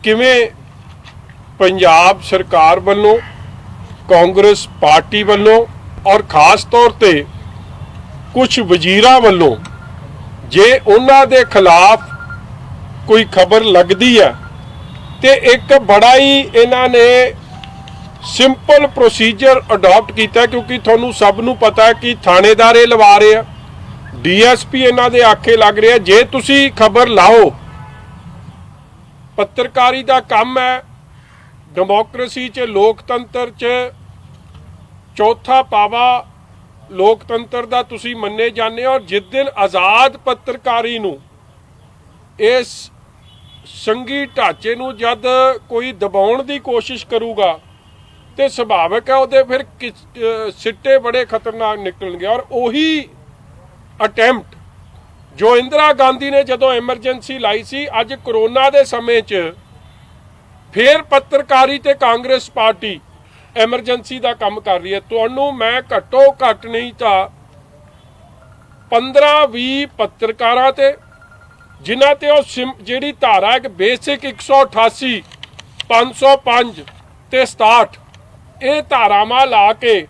ਕਿਵੇਂ ਪੰਜਾਬ ਸਰਕਾਰ ਵੱਲੋਂ ਕਾਂਗਰਸ ਪਾर्टी ਵੱਲੋਂ और खास तौर पे कुछ वजीरां ਵੱਲੋਂ जे उन्हां दे खिलाफ कोई खबर लगती है तो एक बड़ा ही इन्हां ने सिंपल प्रोसीजर अडॉप्ट किया, क्योंकि तुहानूं सब नूं पता है कि थाणेदार ये लवा रहे हैं, DSP इन्हां दे आखे लग रहे हैं। जे तुसीं खबर लाओ, पत्रकारी दा काम है, डेमोक्रेसी च लोकतंत्र च चौथा पावा लोकतंत्र का तुसी मन्ने जाने। और जिस दिन आज़ाद पत्रकारी नूं इस संघी ढांचे नूं जद कोई दबाउण दी कोशिश करूगा तो सुभाविक है उहदे फिर सिट्टे बड़े खतरनाक निकलणगे। और उही अटैम्प्ट जो इंदिरा गांधी ने जदों एमरजेंसी लाई सी, अज करोना के समय च फिर पत्रकारी ते कांग्रेस पार्टी एमरजेंसी का काम कर रही है। तुहानूं मैं घट्टो घट नहीं तो 15-20 पत्रकारां ते जिन्हां ते जिहड़ी धारा है बेसिक 188, 505 ते 67 ये धारावां ला के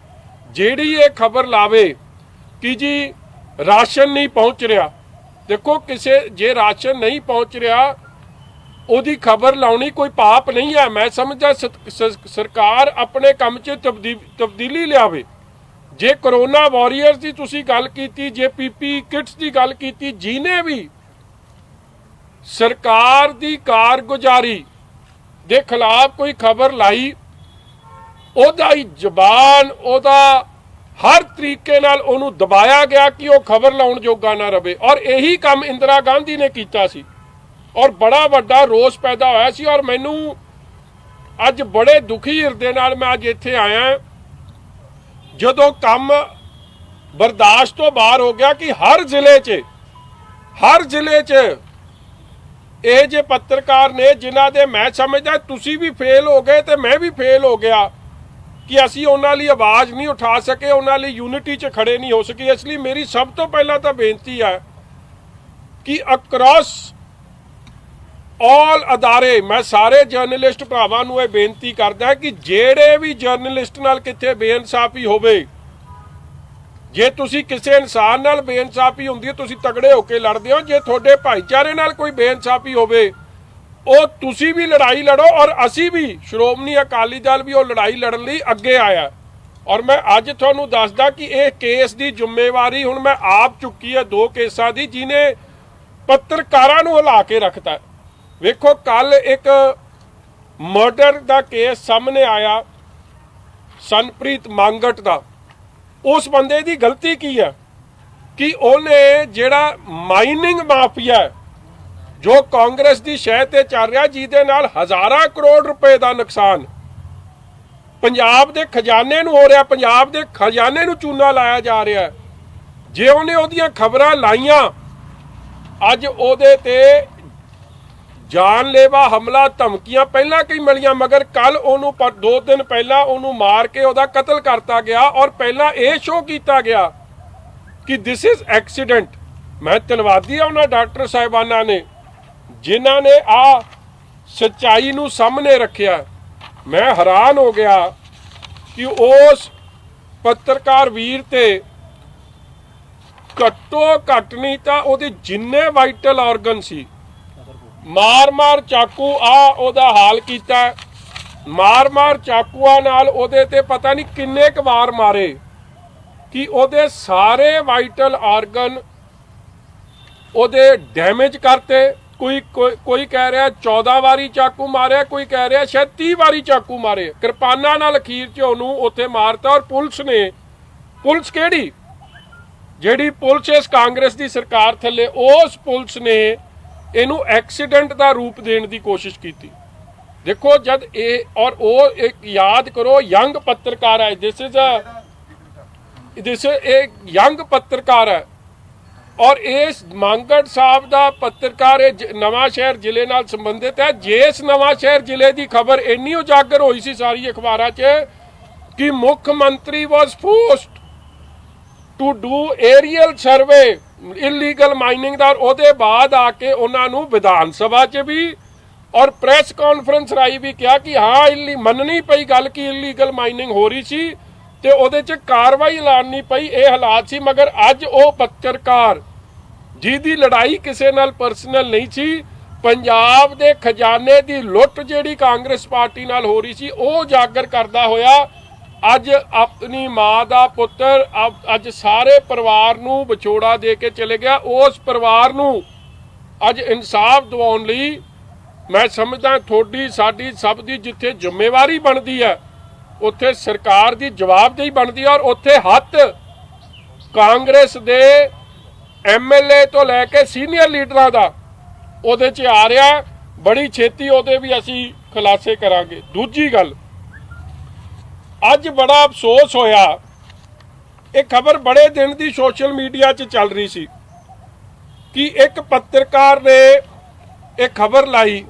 जिहड़ी ये खबर लावे कि जी राशन नहीं पहुँच रहा। देखो किसे जे राशन नहीं पहुँच रहा ਉਹਦੀ खबर लाउनी कोई पाप नहीं है। मैं समझदा सरकार अपने काम च तब्दीली लियावे। जे करोना वॉरीयर्स की तुसी गल कीती, जे PP किट्स की गल कीती, जिन्हें भी सरकार की कारगुजारी के खिलाफ कोई खबर लाई, ओदा ही जबान ओदा हर तरीके नाल ओनू दबाया गया कि वह खबर लाउण जोगा ना रहे। और यही काम इंदिरा गांधी ने कीता सी और बड़ा वड्डा रोस पैदा होया सी। और मैनू अज बड़े दुखी हिरदे नाल मैं अज इत्थे आया जदों काम बर्दाश्त तो बाहर हो गया कि हर जिले च ये जे पत्रकार ने जिन्हां दे मैं समझदा तुसी भी फेल हो गए तो मैं भी फेल हो गया कि असी उन्हां लई आवाज़ नहीं उठा सके, उन्हां लई यूनिटी च खड़े नहीं हो सके। इसलिए मेरी सब तो पहला तो बेनती है कि अक्रॉस ऑल अदारे मैं सारे जर्नलिस्ट भरावां नूं ये बेनती करदा कि जेड़े भी जर्नलिस्ट नाल किथे बेइंसाफी होवे, जे तुसी किसी इंसान नाल बेइंसाफी हुंदी है तुसी तगड़े होके लड़दे हो, जे तुहाडे भाईचारे नाल कोई बेइंसाफी होवे ਉਹ ਤੁਸੀਂ भी लड़ाई लड़ो। और असी भी श्रोमणी अकाली दल भी वो लड़ाई लड़न लई अगे आया। और मैं अज तुहानूं दसदा कि यह केस की जिम्मेवारी हुण मैं आप चुकी है 2 केसां की जिन्हें पत्रकारां नूं हिला के रखता। वेखो कल एक मर्डर का केस सामने आया सनप्रीत मांगट का। उस बंदे की गलती की है कि उन्हें जिहड़ा माइनिंग माफिया है जो कांग्रेस की शह ते चल रहा, जिहदे नाल हज़ारां करोड़ रुपए का नुकसान पंजाब के खजाने नूं हो रहा, पंजाब के खजाने नूं चूना लाया जा रहा है। जे उन्हें उहदियां खबरां लाइयां, अज उहदे ते जानलेवा हमला धमकियां पहला कई मिलियां, मगर कल उन्होंने 2 दिन पहला उन्होंने मार के उहदा कतल करता गया। और पहला यह शो किया गया कि दिस इज एक्सीडेंट। मैं धन्नवादी हाँ उन्होंने डॉक्टर साहिबाना ने जिन्हों ने आ सच्चाई नूं सामने रखिया। मैं हैरान हो गया कि उस पत्रकार वीर ते घट्टो घट नहीं तो उहदे जिन्ने वाइटल ऑर्गन सी मार मार चाकू ओदा हाल किया। मार मार चाकूआ नाल ओदे ते पता नहीं किन्ने क वार मारे कि ओदे सारे वाइटल ऑर्गन ओदे डैमेज करते। कोई कह रहा 14 वारी चाकू मारे, कोई कह रहा शायद 30 वारी चाकू मारे। किरपाना नाल अखीर च ओनू उत्थे मारता। और पुलिस केड़ी जिहड़ी पुलिस इस कांग्रेस की सरकार थले, उस पुलिस ने इनू एक्सीडेंट का रूप देने की कोशिश की। देखो जब ये और वो एक याद करो यंग पत्रकार है, दिस एक यंग पत्रकार है। और इस मांगट साहब का पत्रकार नवांशहर जिले नाल संबंधित है। जिस नवांशहर जिले की खबर इन्नी उजागर हुई सी सारी अखबारां च कि मुख्यमंत्री was forced to do aerial survey illegal mining का। और बाद आके उन्होंने विधान सभा च भी ਔਰ ਪ੍ਰੈਸ ਕਾਨਫਰੰਸ ਰਾਈ ਵੀ ਕਿਹਾ ਕਿ ਹਾਂ ਮੰਨਣੀ ਪਈ ਗੱਲ ਕਿ ਇਲੀਗਲ ਮਾਈਨਿੰਗ ਹੋ ਰਹੀ ਸੀ ਤੇ ਉਹਦੇ 'ਚ ਕਾਰਵਾਈ ਐਲਾਨਣੀ ਪਈ। ਇਹ ਹਾਲਾਤ ਸੀ। ਮਗਰ ਅੱਜ ਉਹ ਪੱਤਰਕਾਰ ਜਿਹਦੀ ਲੜਾਈ ਕਿਸੇ ਨਾਲ ਪਰਸਨਲ ਨਹੀਂ ਸੀ, ਪੰਜਾਬ ਦੇ ਖਜ਼ਾਨੇ ਦੀ ਲੁੱਟ ਜਿਹੜੀ ਕਾਂਗਰਸ ਪਾਰਟੀ ਨਾਲ ਹੋ ਰਹੀ ਸੀ ਉਹ ਉਜਾਗਰ ਕਰਦਾ ਹੋਇਆ ਅੱਜ ਆਪਣੀ ਮਾਂ ਦਾ ਪੁੱਤਰ ਅੱਜ ਸਾਰੇ ਪਰਿਵਾਰ ਨੂੰ ਵਿਛੋੜਾ ਦੇ ਕੇ ਚਲੇ ਗਿਆ। ਉਸ ਪਰਿਵਾਰ ਨੂੰ ਅੱਜ ਇਨਸਾਫ ਦਿਵਾਉਣ ਲਈ ਮੈਂ ਸਮਝਦਾ ਤੁਹਾਡੀ ਸਾਡੀ ਸਭ ਦੀ ਜਿੱਥੇ ਜ਼ਿੰਮੇਵਾਰੀ ਬਣਦੀ ਹੈ ਉੱਥੇ ਸਰਕਾਰ ਦੀ ਜਵਾਬਦੇਹੀ ਬਣਦੀ ਹੈ। ਔਰ ਉੱਥੇ ਹੱਥ ਕਾਂਗਰਸ ਦੇ MLA ਤੋਂ ਲੈ ਕੇ ਸੀਨੀਅਰ ਲੀਡਰਾਂ ਦਾ ਉਹਦੇ 'ਚ ਆ ਰਿਹਾ। ਬੜੀ ਛੇਤੀ ਉਹਦੇ ਵੀ ਅਸੀਂ ਖੁਲਾਸੇ ਕਰਾਂਗੇ। ਦੂਜੀ ਗੱਲ, ਅੱਜ ਬੜਾ ਅਫਸੋਸ ਹੋਇਆ, ਇਹ ਖਬਰ ਬੜੇ ਦਿਨ ਦੀ ਸੋਸ਼ਲ ਮੀਡੀਆ 'ਚ ਚੱਲ ਰਹੀ ਸੀ ਕਿ ਇੱਕ ਪੱਤਰਕਾਰ ਨੇ ਇਹ ਖਬਰ ਲਾਈ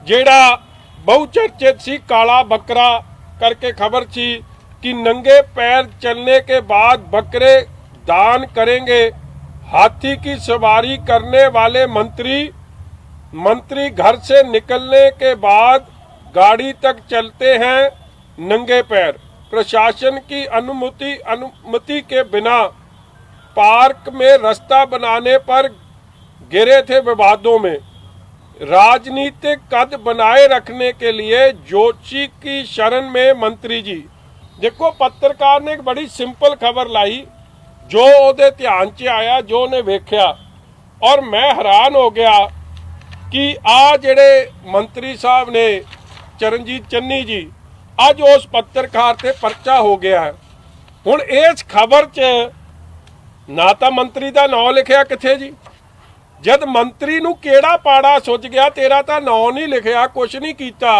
ਜਿਹੜਾ ਬਹੁ ਚਰਚਿਤ ਸੀ, ਕਾਲਾ ਬੱਕਰਾ करके खबर थी कि नंगे पैर चलने के बाद बकरे दान करेंगे। हाथी की सवारी करने वाले मंत्री घर से निकलने के बाद गाड़ी तक चलते हैं नंगे पैर। प्रशासन की अनुमति के बिना पार्क में रास्ता बनाने पर गिरे थे विवादों में। राजनीतिक कद बनाए रखने के लिए जोशी की शरण में मंत्री जी। देखो पत्रकार ने एक बड़ी सिंपल खबर लाई जो ਉਹਦੇ ਧਿਆਨ 'ਚ ਆਇਆ, ਜੋ ਉਹਨੇ ਵੇਖਿਆ, ਔਰ ਮੈਂ ਹੈਰਾਨ ਹੋ ਗਿਆ ਕਿ ਆ ਜਿਹੜੇ ਮੰਤਰੀ ਸਾਹਿਬ ਨੇ ਚਰਨਜੀਤ ਚੰਨੀ ਜੀ, ਅੱਜ ਉਸ ਪੱਤਰਕਾਰ ਤੇ ਪਰਚਾ ਹੋ ਗਿਆ ਹੈ। ਹੁਣ ਇਸ ਖਬਰ 'ਚ ਨਾ ਤਾਂ ਮੰਤਰੀ ਦਾ ਨਾਂ ਲਿਖਿਆ ਕਿੱਥੇ ਜੀ, जद मंत्री नूं केड़ा पाड़ा सुझ गया, तेरा तो नाम नहीं लिखिया, कुछ नहीं किया।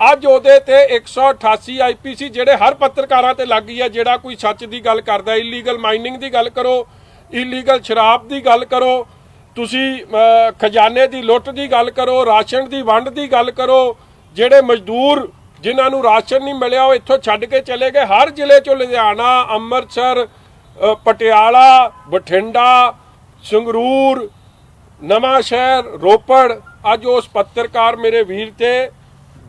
अज उहदे ते 188 IPC जेड़े हर पत्रकारां ते लग गई है। जेड़ा कोई सच की गल करदा, इलीगल माइनिंग की गल करो, इलीगल शराब की गल करो, तुसी खजाने की लुट की गल करो, राशन की वंड की गल करो, जेड़े मजदूर जिन्हां नूं राशन नहीं मिलिया वो इत्थों छड्ड के चले गए। हर जिले चों लुधियाना, अमृतसर, पटियाला, बठिंडा, संगरूर, नवां शहर, रोपड़, अज उस पत्रकार मेरे वीर ते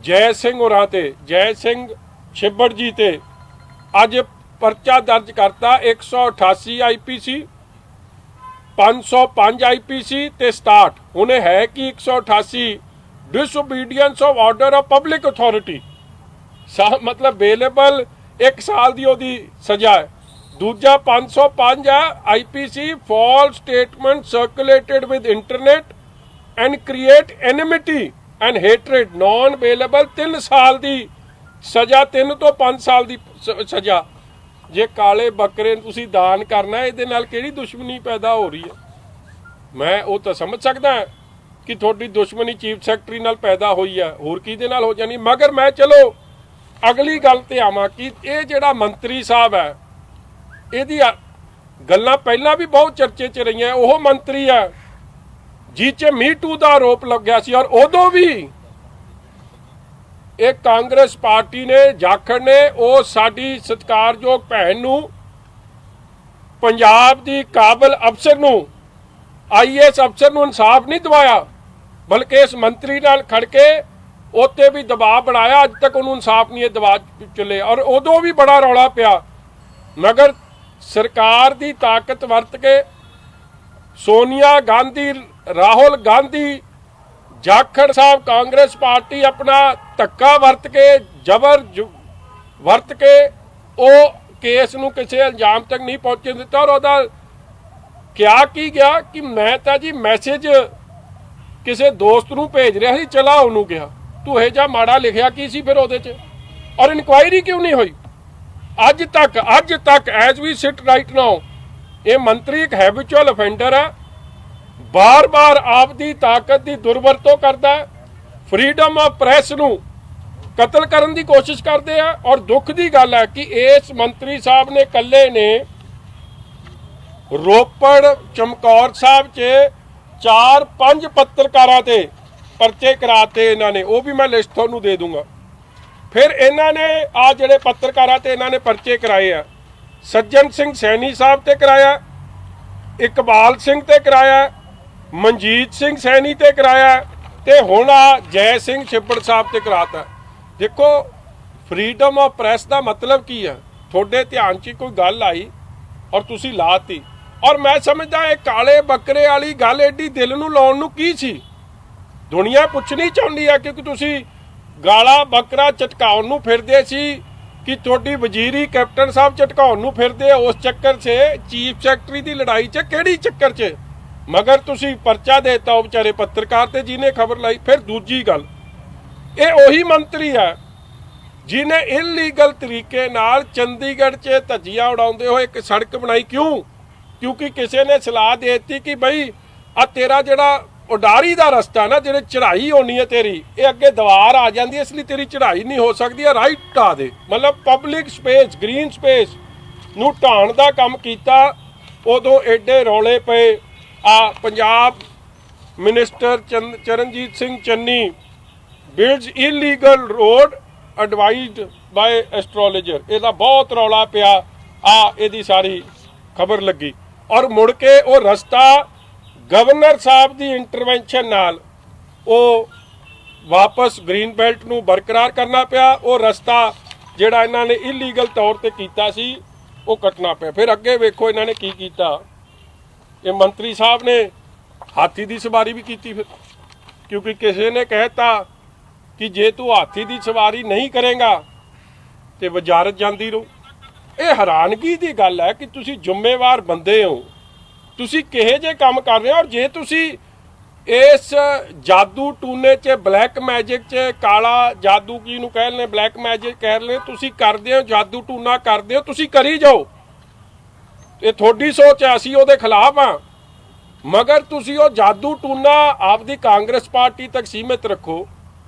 जय सिंह होरां ते, जय सिंह छिब्बड़ जी ते अज परचा दर्ज करता। 188 IPC, 505 IPC ते 67 उन्हें है कि 188 disobedience of order of public authority, मतलब बेलेबल 1 साल की ओदी सजा है। दूजा 505 है IPC, false statement circulated with internet and create enmity and hatred, non bailable 3 साल की सजा, 3 तो 5 साल की सजा। जे काले बकरे तुसी दान करना है, ये किहड़ी दुश्मनी पैदा हो रही है। मैं वो तो समझ सकता कि थोड़ी दुश्मनी चीफ सैकटरी नाल पैदा हुई है, होर किहदे नाल हो जानी। मगर मैं चलो अगली गल ते आवां कि ये जिहड़ा मंत्री साहब है ਇਹਦੀ ਗੱਲਾਂ ਪਹਿਲਾਂ ਵੀ ਬਹੁਤ ਚਰਚੇ 'ਚ ਰਹੀਆਂ। ਉਹ ਮੰਤਰੀ ਹੈ ਜਿਹ 'ਚ ਮੀ ਟੂ ਦਾ ਆਰੋਪ ਲੱਗਿਆ ਸੀ, ਔਰ ਉਦੋਂ ਵੀ ਇਹ ਕਾਂਗਰਸ ਪਾਰਟੀ ਨੇ, ਜਾਖੜ ਨੇ, ਉਹ ਸਾਡੀ ਸਤਿਕਾਰਯੋਗ ਭੈਣ ਨੂੰ, ਪੰਜਾਬ ਦੀ ਕਾਬਲ ਅਫਸਰ ਨੂੰ, IAS ਅਫਸਰ ਨੂੰ ਇਨਸਾਫ ਨਹੀਂ ਦਿਵਾਇਆ, ਬਲਕਿ ਇਸ ਮੰਤਰੀ ਨਾਲ ਖੜ ਕੇ ਉੱਤੇ ਵੀ ਦਬਾਅ ਬਣਾਇਆ। ਅੱਜ ਤੱਕ ਉਹਨੂੰ ਇਨਸਾਫ ਨਹੀਂ ਦਵਾ ਚੱਲੇ, ਔਰ ਉਦੋਂ ਵੀ ਬੜਾ ਰੌਲਾ ਪਿਆ। मगर सरकार की ताकत वरत के सोनिया गांधी, राहुल गांधी, जाखड़ साहब, कांग्रेस पार्टी अपना धक्का वरत के, जबर वरत के वो केस नूं किसी इल्जाम तक नहीं पहुँचने दिता। और उहदा क्या की गया कि मैं तो जी मैसेज किसी दोस्त नूं भेज रहा सी, चला उन्होंने गया, तू यह जा माड़ा लिखिया की सी फिर उहदे च, और इनक्वायरी क्यों नहीं हुई अज तक as we sit right now. ये मंत्री एक हैबिचुअल ऑफेंडर है, बार बार आपकी ताकत की दुरवरतों करता है, फ्रीडम ऑफ प्रेस नूं कतल करने की कोशिश करते हैं। और दुख की गल है कि इस मंत्री साहब ने कल्ले ने रोपड़, चमकौर साहब च 4-5 पत्रकारां ते परचे कराते इन्होंने, वो भी मैं लिस्ट तुहानूं दे दूंगा। फिर इन्होंने आ जिहड़े पत्रकारां ते इन्होंने परचे कराए आ, सज्जन सिंह सैनी साहब ते कराया, इकबाल सिंह ते कराया, मनजीत सिंह सैनी ते कराया, ਤੇ ਹੁਣ ਆ ਜੈ ਸਿੰਘ ਛਿੱਬੜ ਸਾਹਿਬ ਤੇ ਕਰਾਤਾ। ਦੇਖੋ ਫਰੀडम ਆਫ ਪ੍ਰੈਸ ਦਾ ਮਤਲਬ ਕੀ ਹੈ? ਤੁਹਾਡੇ ਧਿਆਨ 'ਚ ਕੋਈ ਗੱਲ ਆਈ ਔਰ ਤੁਸੀਂ ਲਾਤੀ, ਔਰ ਮੈਂ ਸਮਝਦਾ ਇਹ ਕਾਲੇ ਬੱਕਰੇ ਵਾਲੀ ਗੱਲ ਐਡੀ ਦਿਲ ਨੂੰ ਲਾਉਣ ਨੂੰ ਕੀ ਸੀ? ਦੁਨੀਆ ਪੁੱਛਣੀ ਚਾਹੁੰਦੀ ਹੈ ਕਿਉਂਕਿ ਤੁਸੀਂ ਗਾਲਾ ਬੱਕਰਾ ਝਟਕਾਉਣ ਨੂੰ ਫਿਰਦੇ ਸੀ ਕਿ ਤੁਹਾਡੀ ਵਜ਼ੀਰੀ ਕੈਪਟਨ ਸਾਹਿਬ ਝਟਕਾਉਣ ਨੂੰ ਫਿਰਦੇ ਉਸ ਚੱਕਰ 'ਚ, ਚੀਫ ਸੈਕਟਰੀ ਦੀ ਲੜਾਈ 'ਚ, ਕਿਹੜੀ ਚੱਕਰ 'ਚ? ਮਗਰ ਤੁਸੀਂ ਪਰਚਾ ਦੇਤਾ ਉਹ ਵਿਚਾਰੇ ਪੱਤਰਕਾਰ ਤੇ ਜਿਹਨੇ ਖਬਰ ਲਾਈ। ਫਿਰ ਦੂਜੀ ਗੱਲ, ਇਹ ਉਹੀ ਮੰਤਰੀ ਹੈ ਜਿਹਨੇ ਇਲੀਗਲ ਤਰੀਕੇ ਨਾਲ ਚੰਡੀਗੜ੍ਹ 'ਚ ਧੱਜੀਆਂ ਉਡਾਉਂਦੇ ਹੋਏ ਇੱਕ ਸੜਕ ਬਣਾਈ। ਕਿਉਂ? ਕਿਉਂਕਿ ਕਿਸੇ ਨੇ ਸਲਾਹ ਦੇ ਦਿੱਤੀ ਕਿ ਬਈ ਆ ਤੇਰਾ ਜਿਹੜਾ ਉਡਾਰੀ ਦਾ ਰਸਤਾ ਨਾ, ਜਿਹੜੇ ਚੜ੍ਹਾਈ ਹੋਣੀ ਹੈ ਤੇਰੀ, ਇਹ ਅੱਗੇ ਦੀਵਾਰ ਆ ਜਾਂਦੀ ਹੈ, ਇਸ ਲਈ ਤੇਰੀ ਚੜ੍ਹਾਈ ਨਹੀਂ ਹੋ ਸਕਦੀ, ਆ ਰਾਈਟ ਢਾ ਦੇ। ਮਤਲਬ ਪਬਲਿਕ ਸਪੇਸ, ਗ੍ਰੀਨ ਸਪੇਸ ਨੂੰ ਢਾਣ ਦਾ ਕੰਮ ਕੀਤਾ। ਉਦੋਂ ਐਡੇ ਰੌਲੇ ਪਏ। ਆ Punjab minister Charanjit Singh Channi builds illegal road advised by astrologer, ਇਹਦਾ ਬਹੁਤ ਰੌਲਾ ਪਿਆ। ਆ ਇਹਦੀ ਸਾਰੀ ਖਬਰ ਲੱਗੀ ਔਰ ਮੁੜ ਕੇ ਉਹ ਰਸਤਾ ਗਵਰਨਰ ਸਾਹਿਬ ਦੀ ਇੰਟਰਵੈਂਸ਼ਨ ਨਾਲ ਉਹ ਵਾਪਸ ਗ੍ਰੀਨ ਬੈਲਟ ਨੂੰ ਬਰਕਰਾਰ ਕਰਨਾ ਪਿਆ। ਉਹ ਰਸਤਾ ਜਿਹੜਾ ਇਹਨਾਂ ਨੇ ਇਲੀਗਲ ਤੌਰ ਤੇ ਕੀਤਾ ਸੀ ਉਹ ਕੱਟਣਾ ਪਿਆ। ਫਿਰ ਅੱਗੇ ਵੇਖੋ ਇਹਨਾਂ ਨੇ ਕੀ ਕੀਤਾ। ਇਹ ਮੰਤਰੀ ਸਾਹਿਬ ਨੇ ਹਾਥੀ ਦੀ ਸਵਾਰੀ ਵੀ ਕੀਤੀ ਫਿਰ, ਕਿਉਂਕਿ ਕਿਸੇ ਨੇ ਕਹਿਤਾ ਕਿ ਜੇ ਤੂੰ ਹਾਥੀ ਦੀ ਸਵਾਰੀ ਨਹੀਂ ਕਰੇਗਾ ਤੇ ਵਜ਼ਾਰਤ ਜਾਂਦੀ ਰਹੂ। ਇਹ ਹੈਰਾਨਗੀ ਦੀ ਗੱਲ ਹੈ ਕਿ ਤੁਸੀਂ ਜ਼ਿੰਮੇਵਾਰ ਬੰਦੇ ਹੋ, ਤੁਸੀਂ ਕਿਹੇ ਜਿਹੇ ਕੰਮ ਕਰ ਰਹੇ ਹੋ। ਔਰ ਜੇ ਤੁਸੀਂ ਇਸ ਜਾਦੂ ਟੂਨੇ 'ਚ, ਬਲੈਕ ਮੈਜਿਕ 'ਚ, ਕਾਲਾ ਜਾਦੂ ਕੀ ਨੂੰ ਕਹਿ ਲੈਂਦੇ, ਬਲੈਕ ਮੈਜਿਕ ਕਹਿ ਲੈਂਦੇ, ਤੁਸੀਂ ਕਰਦੇ ਹੋ, ਜਾਦੂ ਟੂਨਾ ਕਰਦੇ ਹੋ, ਤੁਸੀਂ ਕਰੀ ਜਾਓ। ਇਹ ਤੁਹਾਡੀ ਸੋਚ ਹੈ, ਅਸੀਂ ਉਹਦੇ ਖਿਲਾਫ ਹਾਂ। ਮਗਰ ਤੁਸੀਂ ਉਹ ਜਾਦੂ ਟੂਨਾ ਆਪਦੀ ਕਾਂਗਰਸ ਪਾਰਟੀ ਤੱਕ ਸੀਮਿਤ ਰੱਖੋ।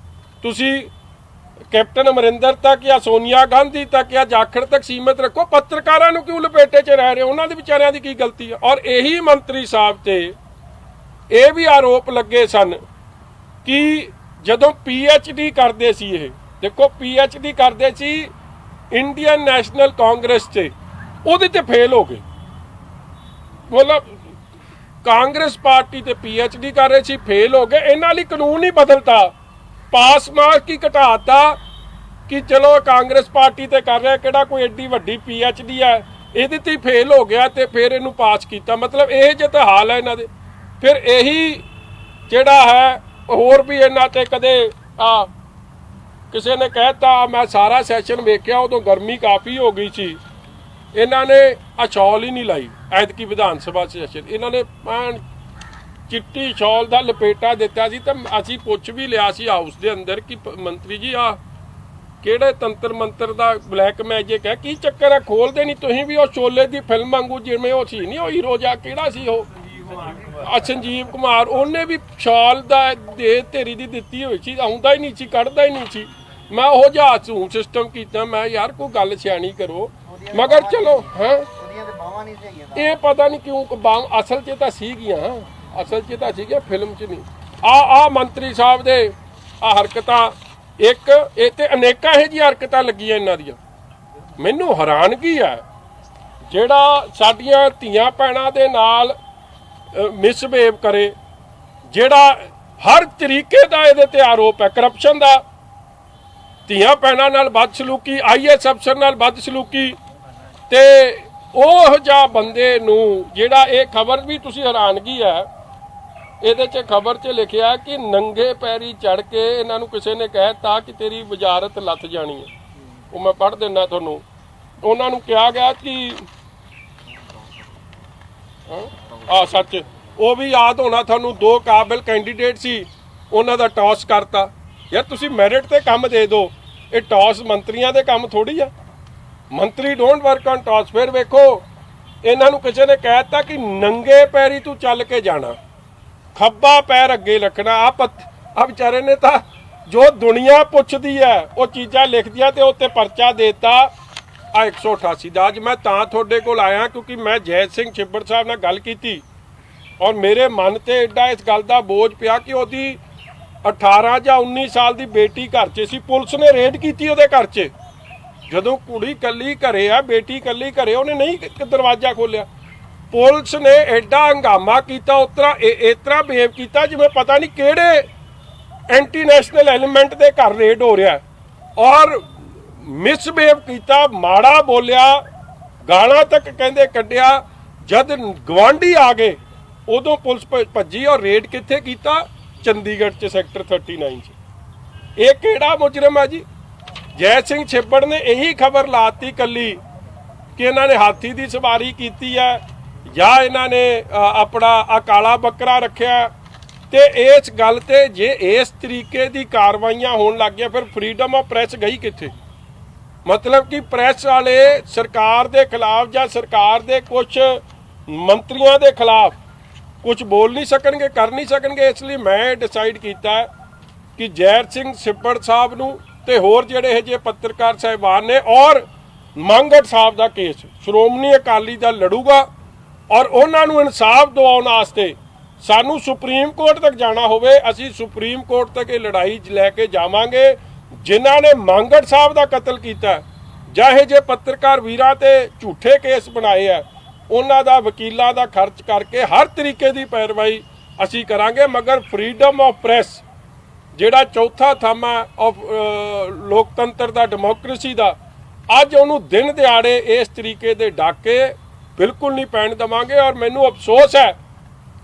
ਤੁਸੀਂ ਕੈਪਟਨ ਅਮਰਿੰਦਰ ਤੱਕ ਜਾਂ ਸੋਨੀਆ ਗਾਂਧੀ ਤੱਕ ਜਾਂ ਜਾਖੜ ਤੱਕ ਸੀਮਿਤ ਰੱਖੋ। ਪੱਤਰਕਾਰਾਂ ਨੂੰ ਕਿਉਂ ਲਪੇਟੇ 'ਚ ਰਹਿ ਰਹੇ ਹੋ? ਉਹਨਾਂ ਦੇ ਵਿਚਾਰਿਆਂ ਦੀ ਕੀ ਗਲਤੀ ਹੈ? ਔਰ ਇਹੀ ਮੰਤਰੀ ਸਾਹਿਬ ਤੇ ਇਹ ਵੀ ਆਰੋਪ ਲੱਗੇ ਸਨ ਕਿ ਜਦੋਂ PhD ਕਰਦੇ ਸੀ, ਇਹ ਦੇਖੋ PhD ਕਰਦੇ ਸੀ ਇੰਡੀਅਨ ਨੈਸ਼ਨਲ ਕਾਂਗਰਸ 'ਚ, ਉਹਦੇ ਤੇ ਫੇਲ ਹੋ ਗਏ। ਮਤਲਬ ਕਾਂਗਰਸ ਪਾਰਟੀ ਤੇ PhD ਕਰ ਰਹੇ ਸੀ, ਫੇਲ ਹੋ ਗਏ। ਇਹਨਾਂ ਲਈ ਕਾਨੂੰਨ ਹੀ ਬਦਲਤਾ, ਪਾਸ ਮਾਰਕ ਹੀ ਘਟਾਤਾ ਕਿ ਚਲੋ ਕਾਂਗਰਸ ਪਾਰਟੀ ਤੇ ਕਰ ਰਿਹਾ, ਕਿਹੜਾ ਕੋਈ ਐਡੀ ਵੱਡੀ PhD ਹੈ, ਇਹਦੇ ਤੇ ਫੇਲ ਹੋ ਗਿਆ ਤੇ ਫਿਰ ਇਹਨੂੰ ਪਾਸ ਕੀਤਾ। ਮਤਲਬ ਇਹ ਜਿਹੇ ਤਾਂ ਹਾਲ ਹੈ ਇਹਨਾਂ ਦੇ। ਫਿਰ ਇਹੀ ਜਿਹੜਾ ਹੈ ਹੋਰ ਵੀ ਇਹਨਾਂ ਤੇ ਕਦੇ ਕਿਸੇ ਨੇ ਕਹਿਤਾ, ਮੈਂ ਸਾਰਾ ਸੈਸ਼ਨ ਵੇਖਿਆ, ਉਦੋਂ ਗਰਮੀ ਕਾਫੀ ਹੋ ਗਈ ਸੀ, ਇਹਨਾਂ ਨੇ ਸ਼ਾਲ ਹੀ ਨਹੀਂ ਲਾਈ ਐਤਕੀ ਵਿਧਾਨ ਸਭਾ ਸੈਸ਼ਨ। ਇਹਨਾਂ ਨੇ ਚਿੱਟੀ ਸ਼ਾਲ ਦਾ ਲਪੇਟਾ ਦਿੱਤਾ ਸੀ। ਤਾਂ ਅਸੀਂ ਪੁੱਛ ਵੀ ਲਿਆ ਸੀ ਹਾਊਸ ਦੇ ਅੰਦਰ ਕਿ ਮੰਤਰੀ ਜੀ ਆ ਕਿਹੜੇ ਤੰਤਰ ਮੰਤਰ ਦਾ ਬਲੈਕ ਮੈਜਿਕ ਹੈ, ਕੀ ਚੱਕਰ ਹੈ? ਖੋਲਦੇ ਨਹੀਂ ਤੁਸੀਂ ਵੀ। ਉਹ ਸ਼ੋਲੇ ਦੀ ਫਿਲਮ ਵਾਂਗੂ ਜਿਵੇਂ ਉਹ ਸੀ ਨਹੀਂ, ਉਹ ਹੀਰੋ ਜਾ ਕਿਹੜਾ ਸੀ ਉਹ, ਸੰਜੀਵ ਕੁਮਾਰ, ਉਹਨੇ ਵੀ ਸ਼ਾਲ ਦਾ ਦੇ ਢੇਰੀ ਦੀ ਦਿੱਤੀ ਹੋਈ ਸੀ, ਆਉਂਦਾ ਹੀ ਨਹੀਂ ਸੀ, ਕੱਢਦਾ ਹੀ ਨਹੀਂ ਸੀ। ਮੈਂ ਉਹ ਜਿਹਾ ਝੂਮ ਸਿਸਟਮ ਕੀਤਾ। ਮੈਂ ਯਾਰ ਕੋਈ ਗੱਲ ਸਿਆਣੀ ਕਰੋ। ਮਗਰ ਚਲੋ ਹੈ ਇਹ ਪਤਾ ਨਹੀਂ ਕਿਉਂ ਬਾਂਹ ਅਸਲ 'ਚ ਤਾਂ ਸੀਗੀਆਂ, ਅਸਲ 'ਚ ਤਾਂ ਸੀਗੀਆਂ, ਫਿਲਮ 'ਚ ਨਹੀਂ। ਆ ਮੰਤਰੀ ਸਾਹਿਬ ਦੇ ਆ ਹਰਕਤਾਂ, ਇੱਕ ਇਹ ਤੇ ਅਨੇਕਾਂ ਇਹੋ ਜਿਹੀਆਂ ਹਰਕਤਾਂ ਲੱਗੀਆਂ ਇਹਨਾਂ ਦੀਆਂ। ਮੈਨੂੰ ਹੈਰਾਨਗੀ ਹੈ ਜਿਹੜਾ ਸਾਡੀਆਂ ਧੀਆਂ ਭੈਣਾਂ ਦੇ ਨਾਲ ਮਿਸਬਿਹੇਵ ਕਰੇ, ਜਿਹੜਾ ਹਰ ਤਰੀਕੇ ਦਾ ਇਹਦੇ ਤੇ ਆਰੋਪ ਹੈ ਕਰਪਸ਼ਨ ਦਾ, ਧੀਆਂ ਭੈਣਾਂ ਨਾਲ ਬਦਸਲੂਕੀ, IAS ਅਫਸਰ ਨਾਲ ਬਦਸਲੂਕੀ, ਤੇ ਉਹ ਜਿਹਾ ਬੰਦੇ ਨੂੰ ਜਿਹੜਾ ਇਹ ਖਬਰ ਵੀ ਤੁਸੀਂ ਹੈਰਾਨਗੀ ਹੈ ਇਹਦੇ 'ਚ ਖਬਰ 'ਚ ਲਿਖਿਆ ਕਿ ਨੰਗੇ ਪੈਰੀ ਚੜ ਕੇ ਇਹਨਾਂ ਨੂੰ ਕਿਸੇ ਨੇ ਕਹਿਤਾ ਕਿ ਤੇਰੀ ਵਜ਼ਾਰਤ ਲੱਥ ਜਾਣੀ ਹੈ। ਉਹ ਮੈਂ ਪੜ੍ਹ ਦਿੰਦਾ ਤੁਹਾਨੂੰ। ਉਹਨਾਂ ਨੂੰ ਕਿਹਾ ਗਿਆ ਕਿ ਸੱਚ ਉਹ ਵੀ ਯਾਦ ਹੋਣਾ ਤੁਹਾਨੂੰ, 2 ਕਾਬਿਲ ਕੈਂਡੀਡੇਟ ਸੀ, ਉਹਨਾਂ ਦਾ ਟੌਸ ਕਰਤਾ। ਯਾਰ ਤੁਸੀਂ ਮੈਰਿਟ ਤੇ ਕੰਮ ਦੇ ਦਿਓ, ਇਹ ਟੌਸ ਮੰਤਰੀਆਂ ਦੇ ਕੰਮ ਥੋੜੀ ਆ। ਮੰਤਰੀ ਡੋਂਟ ਵਰਕ ਔਨ ਟੌਸ। ਫਿਰ ਵੇਖੋ ਇਹਨਾਂ ਨੂੰ ਕਿਸੇ ਨੇ ਕਹਿ ਦਿੱਤਾ ਕਿ ਨੰਗੇ ਪੈਰੀ ਤੂੰ ਚੱਲ ਕੇ ਜਾਣਾ, ਖੱਬਾ ਪੈਰ ਅੱਗੇ ਰੱਖਣਾ। ਆ ਵਿਚਾਰੇ ਨੇ ਤਾਂ ਜੋ ਦੁਨੀਆ ਪੁੱਛਦੀ ਹੈ ਉਹ ਚੀਜ਼ਾਂ ਲਿਖਦੀਆਂ ਤੇ ਉੱਤੇ ਪਰਚਾ ਦੇਤਾ ਆ 188 ਦਾ। ਅੱਜ ਮੈਂ ਤਾਂ ਤੁਹਾਡੇ ਕੋਲ ਆਇਆ ਕਿਉਂਕਿ ਮੈਂ ਜੈ ਸਿੰਘ ਛਿੱਬੜ ਸਾਹਿਬ ਨਾਲ ਗੱਲ ਕੀਤੀ ਔਰ ਮੇਰੇ ਮਨ ਤੇ ਐਡਾ ਇਸ ਗੱਲ ਦਾ ਬੋਝ ਪਿਆ ਕਿ ਉਹਦੀ 18 ਜਾਂ 19 ਸਾਲ ਦੀ ਬੇਟੀ ਘਰ 'ਚ ਸੀ। ਪੁਲਿਸ ਨੇ ਰੇਡ ਕੀਤੀ ਉਹਦੇ ਘਰ 'ਚ। ਜਦੋਂ ਕੁੜੀ ਕੱਲੀ ਘਰੇ ਆ, ਬੇਟੀ ਕੱਲੀ ਘਰੇ, ਉਹਨੇ ਨਹੀਂ ਦਰਵਾਜ਼ਾ ਖੋਲਿਆ। ਪੁਲਿਸ ਨੇ ਐਡਾ ਹੰਗਾਮਾ ਕੀਤਾ, ਇਸ ਤਰ੍ਹਾਂ ਬਿਹੇਵ ਕੀਤਾ ਜਿਵੇਂ ਪਤਾ ਨਹੀਂ ਕਿਹੜੇ ਐਂਟੀ ਨੈਸ਼ਨਲ ਐਲੀਮੈਂਟ ਦੇ ਘਰ ਰੇਡ ਹੋ ਰਿਹਾ ਔਰ ਮਿਸਬਿਹੇਵ ਕੀਤਾ, ਮਾੜਾ ਬੋਲਿਆ, ਗਾਲਾਂ ਤੱਕ ਕਹਿੰਦੇ ਕੱਢਿਆ। ਜਦ ਗਵਾਂਢੀ ਆ ਗਏ ਉਦੋਂ ਪੁਲਿਸ ਭੱਜੀ ਔਰ ਰੇਡ ਕਿੱਥੇ ਕੀਤਾ? ਚੰਡੀਗੜ੍ਹ 'ਚ ਸੈਕਟਰ 39 'ਚ। ਇਹ ਕਿਹੜਾ ਮੁਜਰਮ ਹੈ ਜੀ? ਜੈ ਸਿੰਘ ਛਿੱਬੜ ਨੇ ਇਹੀ ਖਬਰ ਲਾਤੀ ਕੱਲੀ ਕਿ ਇਹਨਾਂ ਨੇ ਹਾਥੀ ਦੀ ਸਵਾਰੀ ਕੀਤੀ ਹੈ ਜਾਂ ਇਹਨਾਂ ਨੇ ਆਪਣਾ ਆ ਕਾਲਾ ਬੱਕਰਾ ਰੱਖਿਆ। ਤੇ ਇਸ ਗੱਲ ਤੇ ਜੇ ਇਸ ਤਰੀਕੇ ਦੀ ਕਾਰਵਾਈਆਂ ਹੋਣ ਲੱਗ ਗਿਆ ਫਿਰ ਫਰੀडम ਆਫ ਪ੍ਰੈਸ ਗਈ ਕਿੱਥੇ? मतलब कि ਪ੍ਰੈਸ ਵਾਲੇ ਸਰਕਾਰ ਦੇ ਖਿਲਾਫ ਜਾਂ ਸਰਕਾਰ ਦੇ ਕੁਝ ਮੰਤਰੀਆਂ ਦੇ ਖਿਲਾਫ ਕੁਝ ਬੋਲ ਨਹੀਂ ਸਕਣਗੇ, ਕਰ ਨਹੀਂ ਸਕਣਗੇ। ਇਸ ਲਈ ਮੈਂ ਡਿਸਾਈਡ ਕੀਤਾ ਕਿ ਜੈਰ ਸਿੰਘ ਛਿੱਬੜ ਸਾਹਿਬ ਨੂੰ ਤੇ ਹੋਰ ਜਿਹੜੇ ਇਹ ਜਿਹੇ ਪੱਤਰਕਾਰ ਸਾਹਿਬਾਨ ਨੇ ਔਰ ਮੰਗੜ ਸਾਹਿਬ ਦਾ ਕੇਸ ਸ਼੍ਰੋਮਣੀ ਅਕਾਲੀ ਦਲ ਲੜੂਗਾ ਔਰ ਉਹਨਾਂ ਨੂੰ ਇਨਸਾਫ ਦਿਵਾਉਣ ਵਾਸਤੇ ਸਾਨੂੰ ਸੁਪਰੀਮ ਕੋਰਟ ਤੱਕ ਜਾਣਾ ਹੋਵੇ ਅਸੀਂ ਸੁਪਰੀਮ ਕੋਰਟ ਤੱਕ ਇਹ ਲੜਾਈ ਲੈ ਕੇ ਜਾਵਾਂਗੇ। ਜਿਨ੍ਹਾਂ ਨੇ ਮੰਗੜ ਸਾਹਿਬ ਦਾ ਕਤਲ ਕੀਤਾ ਜਾਂ ਇਹ ਜੇ ਪੱਤਰਕਾਰ ਵੀਰਾਂ ਤੇ ਝੂਠੇ ਕੇਸ ਬਣਾਏ ਆ ਉਹਨਾਂ ਦਾ ਵਕੀਲਾਂ ਦਾ ਖਰਚ ਕਰਕੇ ਹਰ ਤਰੀਕੇ ਦੀ ਪੈਰਵਾਈ ਅਸੀਂ ਕਰਾਂਗੇ। ਮਗਰ ਫਰੀडम ਆਫ ਪ੍ਰੈਸ ਜਿਹੜਾ ਚੌਥਾ ਥੰਮ ਹੈ ਆਫ ਲੋਕਤੰਤਰ ਦਾ, ਡੈਮੋਕ੍ਰੇਸੀ ਦਾ, ਅੱਜ ਉਹਨੂੰ ਦਿਨ ਦਿਹਾੜੇ ਇਸ ਤਰੀਕੇ ਦੇ ਡਾਕੇ ਬਿਲਕੁਲ ਨਹੀਂ ਪੈਣ ਦੇਵਾਂਗੇ। ਔਰ ਮੈਨੂੰ ਅਫਸੋਸ ਹੈ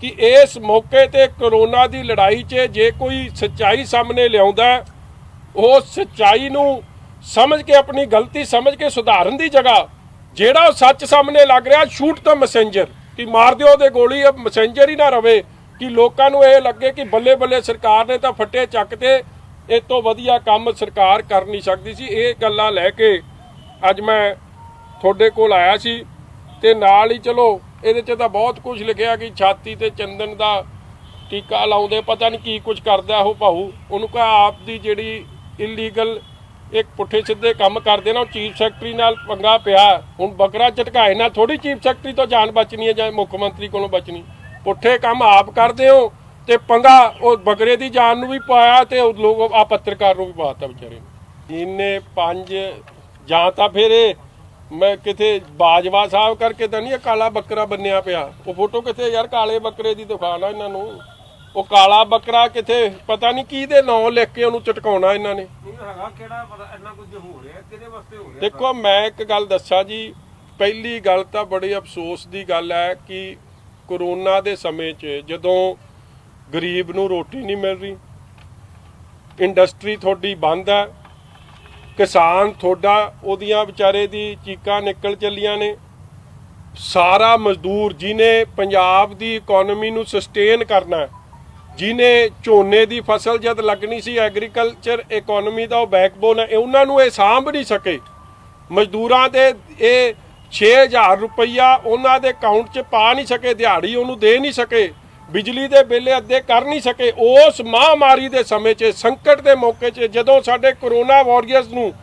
ਕਿ ਇਸ ਮੌਕੇ ਤੇ ਕਰੋਨਾ ਦੀ ਲੜਾਈ 'ਚ ਜੇ ਕੋਈ ਸੱਚਾਈ ਸਾਹਮਣੇ ਲਿਆਉਂਦਾ ਉਹ ਸੱਚਾਈ ਨੂੰ ਸਮਝ ਕੇ ਆਪਣੀ ਗਲਤੀ ਸਮਝ ਕੇ ਸੁਧਾਰਨ ਦੀ ਜਗ੍ਹਾ ਜਿਹੜਾ ਉਹ ਸੱਚ ਸਾਹਮਣੇ ਲੱਗ ਰਿਹਾ ਸ਼ੂਟ ਦਾ ਮੈਸੇਂਜਰ ਕਿ ਮਾਰ ਦਿਓ ਉਹਦੇ ਗੋਲੀ, ਮੈਸੇਂਜਰ ਹੀ ਨਾ ਰਵੇ ਕਿ ਲੋਕਾਂ ਨੂੰ ਇਹ ਲੱਗੇ ਕਿ ਬੱਲੇ ਬੱਲੇ ਸਰਕਾਰ ਨੇ ਤਾਂ ਫੱਟੇ ਚੱਕ ਤੇ ਇਹ ਤੋਂ ਵਧੀਆ ਕੰਮ ਸਰਕਾਰ ਕਰ ਨਹੀਂ ਸਕਦੀ ਸੀ। ਇਹ ਗੱਲਾਂ ਲੈ ਕੇ ਅੱਜ ਮੈਂ ਤੁਹਾਡੇ ਕੋਲ ਆਇਆ ਸੀ ਤੇ ਨਾਲ ਹੀ ਚਲੋ ਇਹਦੇ 'ਚ ਤਾਂ ਬਹੁਤ ਕੁਝ ਲਿਖਿਆ ਕਿ ਛਾਤੀ ਤੇ ਚੰਦਨ ਦਾ ਟੀਕਾ ਲਾਉਂਦੇ, ਪਤਾ ਨਹੀਂ ਕੀ ਕੁਝ ਕਰਦਾ ਉਹ ਭਾਊ। ਉਹਨੂੰ ਕਹਾ ਆਪ ਦੀ ਜਿਹੜੀ ਇਲੀਗਲ ਇੱਕ ਪੁੱਠੇ ਸਿੱਧੇ ਕੰਮ ਕਰਦੇ ਨਾ, ਚੀਫ ਸੈਕਟਰੀ ਨਾਲ ਪੰਗਾ ਪਿਆ। ਹੁਣ ਬੱਕਰਾ ਝਟਕਾਏ ਨਾਲ ਥੋੜੀ ਚੀਫ ਸੈਕਟਰੀ ਤੋਂ ਜਾਨ ਬਚਣੀ ਹੈ ਜਾਂ ਮੁੱਖ ਮੰਤਰੀ ਕੋਲੋਂ ਬਚਣੀ। ਪੁੱਠੇ ਕੰਮ ਆਪ ਕਰਦੇ ਹੋ ਤੇ ਪੰਗਾ ਉਹ ਬੱਕਰੇ ਦੀ ਜਾਨ ਨੂੰ ਵੀ ਪਾਇਆ ਤੇ ਲੋਕ ਆ ਪੱਤਰਕਾਰ ਨੂੰ ਵੀ ਪਾਤਾ ਵਿਚਾਰੇ ਨੂੰ। ਇਹਨੇ 5 ਜਾਂ ਤਾਂ ਫਿਰ ਮੈਂ ਕਿਤੇ ਬਾਜਵਾ ਸਾਹਿਬ ਕਰਕੇ ਤਾਂ ਨਹੀਂ ਇਹ ਕਾਲਾ ਬੱਕਰਾ ਬੰਨਿਆ ਪਿਆ। ਉਹ ਫੋਟੋ ਕਿੱਥੇ ਯਾਰ? ਕਾਲੇ ਬੱਕਰੇ ਦੀ ਦਿਖਾ ਲਾ ਇਹਨਾਂ ਨੂੰ। ਉਹ ਕਾਲਾ ਬੱਕਰਾ ਕਿੱਥੇ? ਪਤਾ ਨਹੀਂ ਕਿਹਦੇ ਨਾਂ ਲਿਖ ਕੇ ਉਹਨੂੰ ਚਟਕਾਉਣਾ ਇਹਨਾਂ ਨੇ। ਦੇਖੋ ਮੈਂ ਇੱਕ ਗੱਲ ਦੱਸਾਂ ਜੀ, ਪਹਿਲੀ ਗੱਲ ਤਾਂ ਬੜੀ ਅਫਸੋਸ ਦੀ ਗੱਲ ਹੈ ਕਿ ਕਰੋਨਾ ਦੇ ਸਮੇਂ 'ਚ ਜਦੋਂ ਗਰੀਬ ਨੂੰ ਰੋਟੀ ਨਹੀਂ ਮਿਲ ਰਹੀ, ਇੰਡਸਟਰੀ ਤੁਹਾਡੀ ਬੰਦ ਹੈ, ਕਿਸਾਨ ਤੁਹਾਡਾ ਉਹਦੀਆਂ ਵਿਚਾਰੇ ਦੀ ਚੀਕਾਂ ਨਿਕਲ ਚੱਲੀਆਂ ਨੇ, ਸਾਰਾ ਮਜ਼ਦੂਰ ਜਿਹਨੇ ਪੰਜਾਬ ਦੀ ਇਕਨੋਮੀ ਨੂੰ ਸਸਟੇਨ ਕਰਨਾ, ਜਿਹਨੇ ਝੋਨੇ ਦੀ ਫਸਲ ਜਦ ਲੱਗਣੀ ਸੀ, ਐਗਰੀਕਲਚਰ ਇਕਨੋਮੀ ਦਾ ਉਹ ਬੈਕਬੋਨ ਹੈ, ਉਹਨਾਂ ਨੂੰ ਇਹ ਸਾਂਭ ਨਹੀਂ ਸਕੇ। ਮਜ਼ਦੂਰਾਂ ਦੇ ਇਹ 6000 ਰੁਪਈਆ ਉਹਨਾਂ ਦੇ ਅਕਾਊਂਟ 'ਚ ਪਾ ਨਹੀਂ ਸਕੇ, ਦਿਹਾੜੀ ਉਹਨੂੰ ਦੇ ਨਹੀਂ ਸਕੇ, ਬਿਜਲੀ ਦੇ ਬਿੱਲ ਅੱਧੇ ਕਰ ਨਹੀਂ ਸਕੇ। ਉਸ ਮਹਾਮਾਰੀ ਦੇ ਸਮੇਂ 'ਚ, ਸੰਕਟ ਦੇ ਮੌਕੇ 'ਚ, ਜਦੋਂ ਸਾਡੇ ਕਰੋਨਾ ਵਾਰੀਅਰਸ ਨੂੰ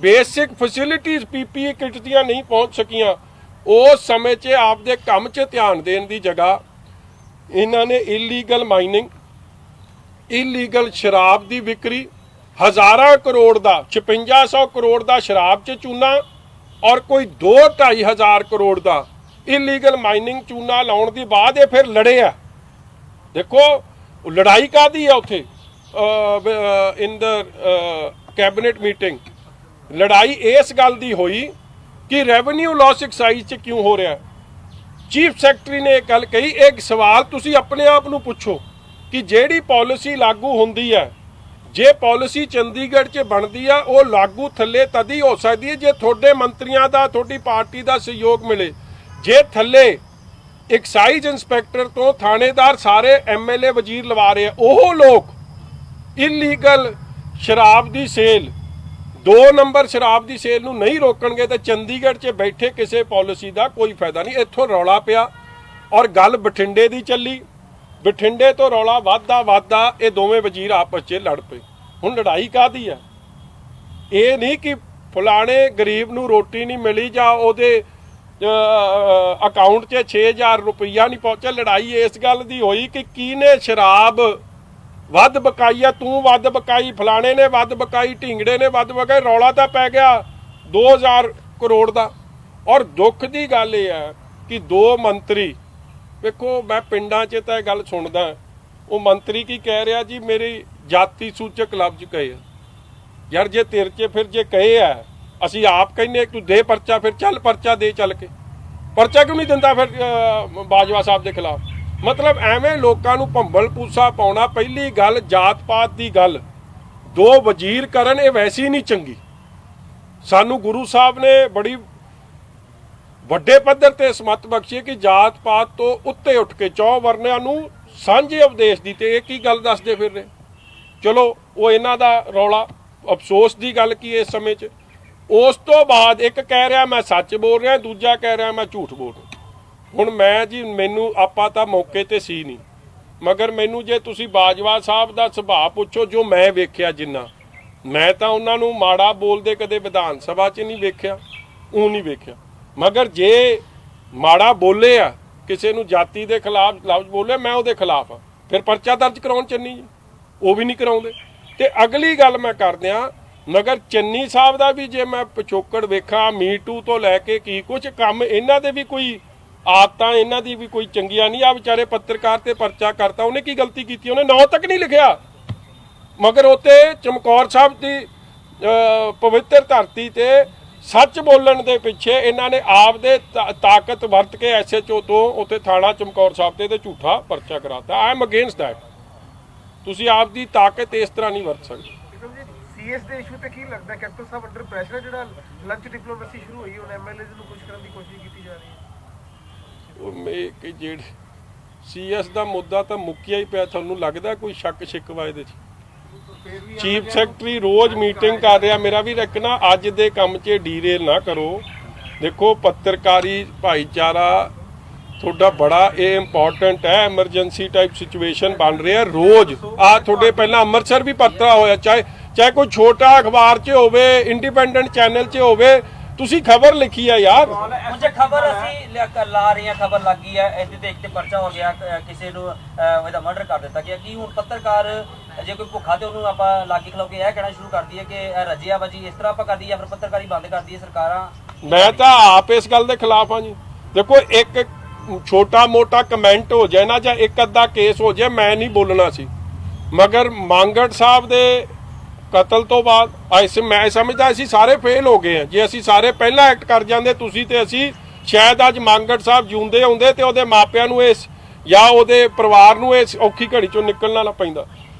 ਬੇਸਿਕ ਫੈਸਿਲਿਟੀਜ਼ PPE ਕਿੱਟ ਦੀਆਂ ਨਹੀਂ ਪਹੁੰਚ ਸਕੀਆਂ, ਉਸ ਸਮੇਂ 'ਚ ਆਪਦੇ ਕੰਮ 'ਚ ਧਿਆਨ ਦੇਣ ਦੀ ਜਗ੍ਹਾ ਇਹਨਾਂ ਨੇ ਇਲੀਗਲ ਮਾਈਨਿੰਗ, ਇਲੀਗਲ ਸ਼ਰਾਬ ਦੀ ਵਿਕਰੀ, ਹਜ਼ਾਰਾਂ ਕਰੋੜ ਦਾ 5600 ਕਰੋੜ ਦਾ ਸ਼ਰਾਬ 'ਚ ਚੂਨਾ ਔਰ ਕੋਈ 2-2.5 ਹਜ਼ਾਰ ਕਰੋੜ ਦਾ ਇਲੀਗਲ ਮਾਈਨਿੰਗ ਚੂਨਾ ਲਾਉਣ ਦੀ ਬਾਅਦ ਇਹ ਫਿਰ ਲੜੇ ਆ। ਦੇਖੋ ਲੜਾਈ ਕਾਹਦੀ ਆ ਉੱਥੇ ਇਨ ਦ ਕੈਬਨਿਟ ਮੀਟਿੰਗ? ਲੜਾਈ ਇਸ ਗੱਲ ਦੀ ਹੋਈ ਕਿ ਰੈਵਨਿਊ ਲਾਸ ਐਕਸਾਈਜ਼ 'ਚ ਕਿਉਂ ਹੋ ਰਿਹਾ। ਚੀਫ ਸੈਕਟਰੀ ਨੇ ਇਹ ਗੱਲ ਕਹੀ, ਇੱਕ ਸਵਾਲ ਤੁਸੀਂ ਆਪਣੇ ਆਪ ਨੂੰ ਪੁੱਛੋ ਕਿ ਜਿਹੜੀ ਪਾਲਿਸੀ ਲਾਗੂ ਹੁੰਦੀ ਹੈ, ਜੇ ਪਾਲਿਸੀ ਚੰਡੀਗੜ੍ਹ 'ਚ ਬਣਦੀ ਆ, ਉਹ ਲਾਗੂ ਥੱਲੇ ਤਦ ਹੀ ਹੋ ਸਕਦੀ ਹੈ ਜੇ ਤੁਹਾਡੇ ਮੰਤਰੀਆਂ ਦਾ, ਤੁਹਾਡੀ ਪਾਰਟੀ ਦਾ ਸਹਿਯੋਗ ਮਿਲੇ। ਜੇ ਥੱਲੇ ਐਕਸਾਈਜ਼ ਇੰਸਪੈਕਟਰ ਤੋਂ ਥਾਣੇਦਾਰ ਸਾਰੇ MLA ਵਜ਼ੀਰ ਲਵਾ ਰਹੇ ਆ, ਉਹ ਲੋਕ ਇਲੀਗਲ ਸ਼ਰਾਬ ਦੀ ਸੇਲ, 2 ਨੰਬਰ ਸ਼ਰਾਬ ਦੀ ਸੇਲ ਨੂੰ ਨਹੀਂ ਰੋਕਣਗੇ ਤਾਂ ਚੰਡੀਗੜ੍ਹ 'ਚ ਬੈਠੇ ਕਿਸੇ ਪਾਲਿਸੀ ਦਾ ਕੋਈ ਫਾਇਦਾ ਨਹੀਂ। ਇੱਥੋਂ ਰੌਲਾ ਪਿਆ ਔਰ ਗੱਲ ਬਠਿੰਡੇ ਦੀ ਚੱਲੀ, ਬਠਿੰਡੇ ਤੋਂ ਰੌਲਾ ਵੱਧਦਾ ਇਹ ਦੋਵੇਂ ਵਜ਼ੀਰ ਆਪਸ 'ਚ ਲੜ ਪਏ। ਹੁਣ ਲੜਾਈ ਕਾਹਦੀ ਆ? ਇਹ ਨਹੀਂ ਕਿ ਫਲਾਣੇ ਗਰੀਬ ਨੂੰ ਰੋਟੀ ਨਹੀਂ ਮਿਲੀ ਜਾਂ ਉਹਦੇ ਅਕਾਊਂਟ 'ਚ 6000 ਰੁਪਈਆ ਨਹੀਂ ਪਹੁੰਚਿਆ। ਲੜਾਈ ਇਸ ਗੱਲ ਦੀ ਹੋਈ ਕਿ ਕਿਹਨੇ ਸ਼ਰਾਬ ਵੱਧ ਬਕਾਈ ਆ, ਤੂੰ ਵੱਧ ਬਕਾਈ, ਫਲਾਣੇ ਨੇ ਵੱਧ ਬਕਾਈ, ਢਿੰਗੜੇ ਨੇ ਵੱਧ ਬਕਾਈ। ਰੌਲਾ ਤਾਂ ਪੈ ਗਿਆ 2000 ਕਰੋੜ ਦਾ। ਔਰ ਦੁੱਖ ਦੀ ਗੱਲ ਇਹ ਹੈ ਕਿ 2 ਮੰਤਰੀ, ਵੇਖੋ ਮੈਂ ਪਿੰਡਾਂ 'ਚ ਤਾਂ ਇਹ ਗੱਲ ਸੁਣਦਾ ਉਹ ਮੰਤਰੀ ਕੀ ਕਹਿ ਰਿਹਾ ਜੀ, ਮੇਰੀ ਜਾਤੀ ਸੂਚਕ ਲਫ਼ਜ਼ ਕਹੇ ਯਾਰ, ਜੇ ਤੇਰੇ 'ਚ ਫਿਰ ਜੇ ਕਹੇ ਆ, ਅਸੀਂ ਆਪ ਕਹਿੰਦੇ ਤੂੰ ਦੇ ਪਰਚਾ, ਫਿਰ ਚੱਲ ਪਰਚਾ ਦੇ, ਚੱਲ ਕੇ ਪਰਚਾ ਕਿਉਂ ਨਹੀਂ ਦਿੰਦਾ ਫਿਰ ਬਾਜਵਾ ਸਾਹਿਬ ਦੇ ਖਿਲਾਫ? ਮਤਲਬ ਐਵੇਂ ਲੋਕਾਂ ਨੂੰ ਭੰਬਲ ਪੂਸਾ ਪਾਉਣਾ। ਪਹਿਲੀ ਗੱਲ ਜਾਤ ਪਾਤ ਦੀ ਗੱਲ ਦੋ ਵਜ਼ੀਰ ਕਰਨ, ਇਹ ਵੈਸੀ ਨਹੀਂ ਚੰਗੀ। ਸਾਨੂੰ ਗੁਰੂ ਸਾਹਿਬ ਨੇ ਬੜੀ ਵੱਡੇ ਪੱਧਰ ਤੇ ਸਮਤ ਬਖਸ਼ੀ ਕਿ ਜਾਤ ਪਾਤ ਤੋਂ ਉੱਤੇ ਉੱਠ ਕੇ ਚੌ ਵਰਨਿਆਂ ਨੂੰ ਸਾਂਝੇ ਉਪਦੇਸ਼ ਦੀ, ਤੇ ਇਹ ਕੀ ਗੱਲ ਦੱਸਦੇ ਫਿਰ ਰਹੇ। ਚਲੋ ਉਹ ਇਹਨਾਂ ਦਾ ਰੌਲਾ। ਅਫਸੋਸ ਦੀ ਗੱਲ ਕੀ ਇਸ ਸਮੇਂ 'ਚ, ਉਸ ਤੋਂ ਬਾਅਦ ਇੱਕ ਕਹਿ ਰਿਹਾ ਮੈਂ ਸੱਚ ਬੋਲ ਰਿਹਾ, ਦੂਜਾ ਕਹਿ ਰਿਹਾ ਮੈਂ ਝੂਠ ਬੋਲ ਰਿਹਾ। ਹੁਣ ਮੈਂ ਜੀ, ਮੈਨੂੰ ਆਪਾਂ ਤਾਂ ਮੌਕੇ ਤੇ ਸੀ ਨਹੀਂ, ਮਗਰ ਮੈਨੂੰ ਜੇ ਤੁਸੀਂ ਬਾਜਵਾ ਸਾਹਿਬ ਦਾ ਸੁਭਾਅ ਪੁੱਛੋ, ਜੋ ਮੈਂ ਵੇਖਿਆ, ਜਿੰਨਾ ਮੈਂ ਤਾਂ ਉਹਨਾਂ ਨੂੰ ਮਾੜਾ ਬੋਲਦੇ ਕਦੇ ਵਿਧਾਨ ਸਭਾ 'ਚ ਨਹੀਂ ਵੇਖਿਆ, ਉਹ ਨਹੀਂ ਵੇਖਿਆ। ਮਗਰ ਜੇ ਮਾੜਾ ਬੋਲੇ ਆ, ਕਿਸੇ ਨੂੰ ਜਾਤੀ ਦੇ ਖਿਲਾਫ ਲਫ਼ਜ਼ ਬੋਲੇ, ਮੈਂ ਉਹਦੇ ਖਿਲਾਫ ਆ, ਫਿਰ ਪਰਚਾ ਦਰਜ ਕਰਾਉਣ ਚੰਨੀ ਜੀ, ਉਹ ਵੀ ਨਹੀਂ ਕਰਾਉਂਦੇ। ਤੇ ਅਗਲੀ ਗੱਲ ਮੈਂ ਕਰਦਿਆਂ, ਮਗਰ ਚੰਨੀ ਸਾਹਿਬ ਦਾ ਵੀ ਜੇ ਮੈਂ ਪਿਛੋਕੜ ਵੇਖਾਂ, ਮੀਟੂ ਤੋਂ ਲੈ ਕੇ ਕੀ ਕੁਝ ਕੰਮ, ਇਹਨਾਂ ਦੇ ਵੀ ਕੋਈ ਆਦਤਾਂ ਇਹਨਾਂ ਦੀ ਵੀ ਕੋਈ ਚੰਗੀਆਂ ਨਹੀਂ। ਆ ਵਿਚਾਰੇ ਪੱਤਰਕਾਰ ਤੇ ਪਰਚਾ ਕਰਤਾ, ਉਹਨੇ ਕੀ ਗਲਤੀ ਕੀਤੀ? ਉਹਨੇ ਨਾਂ ਤੱਕ ਨਹੀਂ ਲਿਖਿਆ, ਮਗਰ ਉੱਤੇ ਚਮਕੌਰ ਸਾਹਿਬ ਦੀ ਪਵਿੱਤਰ ਧਰਤੀ ਤੇ ਸੱਚ ਬੋਲਣ ਦੇ ਪਿੱਛੇ ਇਹਨਾਂ ਨੇ ਆਪਦੇ ਤਾਕਤ ਵਰਤ ਕੇ SHO ਤੋਂ ਉੱਥੇ ਥਾਣਾ ਚਮਕੌਰ ਸਾਹਿਬ ਤੇ ਝੂਠਾ ਪਰਚਾ ਕਰਾਤਾ। I am against that. ਤੁਸੀਂ ਆਪਦੀ ਤਾਕਤ ਇਸ ਤਰ੍ਹਾਂ ਨਹੀਂ ਵਰਤ ਸਕਦੇ। ਸੀਐਸ ਦੇ ਇਸ਼ੂ ਤੇ ਕੀ ਲੱਗਦਾ ਕੈਪਟਨ ਸਾਹਿਬ ਅੰਡਰ ਪ੍ਰੈਸ਼ਰ, ਜਿਹੜਾ ਲੰਚ ਡਿਪਲੋਮੇਸੀ ਸ਼ੁਰੂ ਹੋਈ, ਹੁਣ MLAs ਨੂੰ ਖੁਸ਼ ਕਰਨ ਦੀ ਕੋਸ਼ਿਸ਼ ਕੀਤੀ ਜਾ ਰਹੀ ਹੈ? ਉਹ ਜਿਹੜੇ CS ਦਾ ਮੁੱਦਾ ਤਾਂ ਮੁੱਕਿਆ ਹੀ ਪਿਆ। ਤੁਹਾਨੂੰ ਲੱਗਦਾ ਕੋਈ ਸ਼ੱਕ ਸ਼ਿਕਵਾ ਇਹਦੇ 'ਚ? ਚੀਫ ਸੈਕਟਰੀ ਰੋਜ਼ ਮੀਟਿੰਗ ਕਰ ਰਿਹਾ। ਮੇਰਾ ਵੀ ਰੱਖਣਾ, ਅੱਜ ਦੇ ਕੰਮ 'ਚ ਡੀਰੇਲ ਨਾ ਕਰੋ। ਦੇਖੋ ਪੱਤਰਕਾਰੀ ਭਾਈਚਾਰਾ ਤੁਹਾਡਾ ਬੜਾ ਇਹ ਇੰਪੋਰਟੈਂਟ ਹੈ। ਐਮਰਜੈਂਸੀ ਟਾਈਪ ਸਿਚੁਏਸ਼ਨ ਬਣ ਰਿਹਾ ਰੋਜ਼। ਆ ਤੁਹਾਡੇ ਪਹਿਲਾਂ ਅੰਮ੍ਰਿਤਸਰ ਵੀ ਪੱਤਰਾ ਹੋਇਆ, ਚਾਹੇ ਕੋਈ ਛੋਟਾ ਅਖਬਾਰ 'ਚ ਹੋਵੇ, ਇੰਡੀਪੈਂਡੈਂਟ ਚੈਨਲ 'ਚ ਹੋਵੇ, ਤੁਸੀਂ ਖਬਰ ਲਿਖੀ ਹੈ ਯਾਰ। ਮੁਝੇ ਖਬਰ ਅਸੀਂ ਲਾ ਰਹੇ ਹਾਂ, ਖਬਰ ਲੱਗ ਗਈ ਹੈ, ਇਹਦੇ ਤੇ ਇੱਕ ਤੇ ਪਰਚਾ ਹੋ ਗਿਆ, ਕਿਸੇ ਨੂੰ ਇਹਦਾ ਮਰਡਰ ਕਰ ਦਿੱਤਾ ਗਿਆ। ਕੀ ਹੁਣ ਪੱਤਰਕਾਰ ਜੇ ਕੋਈ ਭੁੱਖਾ ਤੇ ਉਹਨੂੰ ਆਪਾਂ ਲਾਗੇ ਖਲੋ ਕੇ ਇਹ ਕਹਿਣਾ ਸ਼ੁਰੂ ਕਰ ਦਈਏ ਕਿ ਰੱਜਿਆ ਬਾਜੀ, ਇਸ ਤਰ੍ਹਾਂ ਆਪਾਂ ਕਰ ਦਈਏ, ਫਿਰ ਪੱਤਰਕਾਰੀ ਬੰਦ ਕਰ ਦਈਏ ਸਰਕਾਰਾਂ? ਮੈਂ ਤਾਂ ਆਪ ਇਸ ਗੱਲ ਦੇ ਖਿਲਾਫ ਹਾਂ ਜੀ। ਦੇਖੋ ਇੱਕ ਛੋਟਾ ਮੋਟਾ ਕਮੈਂਟ ਹੋ ਜਾਏ ਨਾ, ਜਾਂ ਇੱਕ ਅੱਧਾ ਕੇਸ ਹੋ ਜਾਏ, ਮੈਂ ਨਹੀਂ ਬੋਲਣਾ ਸੀ। ਮਗਰ ਮੰਗੜ ਸਾਹਿਬ ਦੇ ਕਤਲ ਤੋਂ ਬਾਅਦ ਮੈਂ ਸਮਝਦਾ ਅਸੀਂ ਸਾਰੇ ਫੇਲ ਹੋ ਗਏ ਹਾਂ। ਜੇ ਅਸੀਂ ਸਾਰੇ ਪਹਿਲਾਂ ਐਕਟ ਕਰ ਜਾਂਦੇ, ਤੁਸੀਂ ਤੇ ਅਸੀਂ, ਸ਼ਾਇਦ ਅੱਜ ਮੰਗੜ ਸਾਹਿਬ ਜਿਉਂਦੇ ਹੁੰਦੇ ਤੇ ਉਹਦੇ ਮਾਪਿਆਂ ਨੂੰ ਇਸ ਜਾਂ ਉਹਦੇ ਪਰਿਵਾਰ ਨੂੰ ਇਸ ਔਖੀ ਘੜੀ ਚੋਂ ਨਿਕਲਣਾ ਨਾ ਪੈਂਦਾ।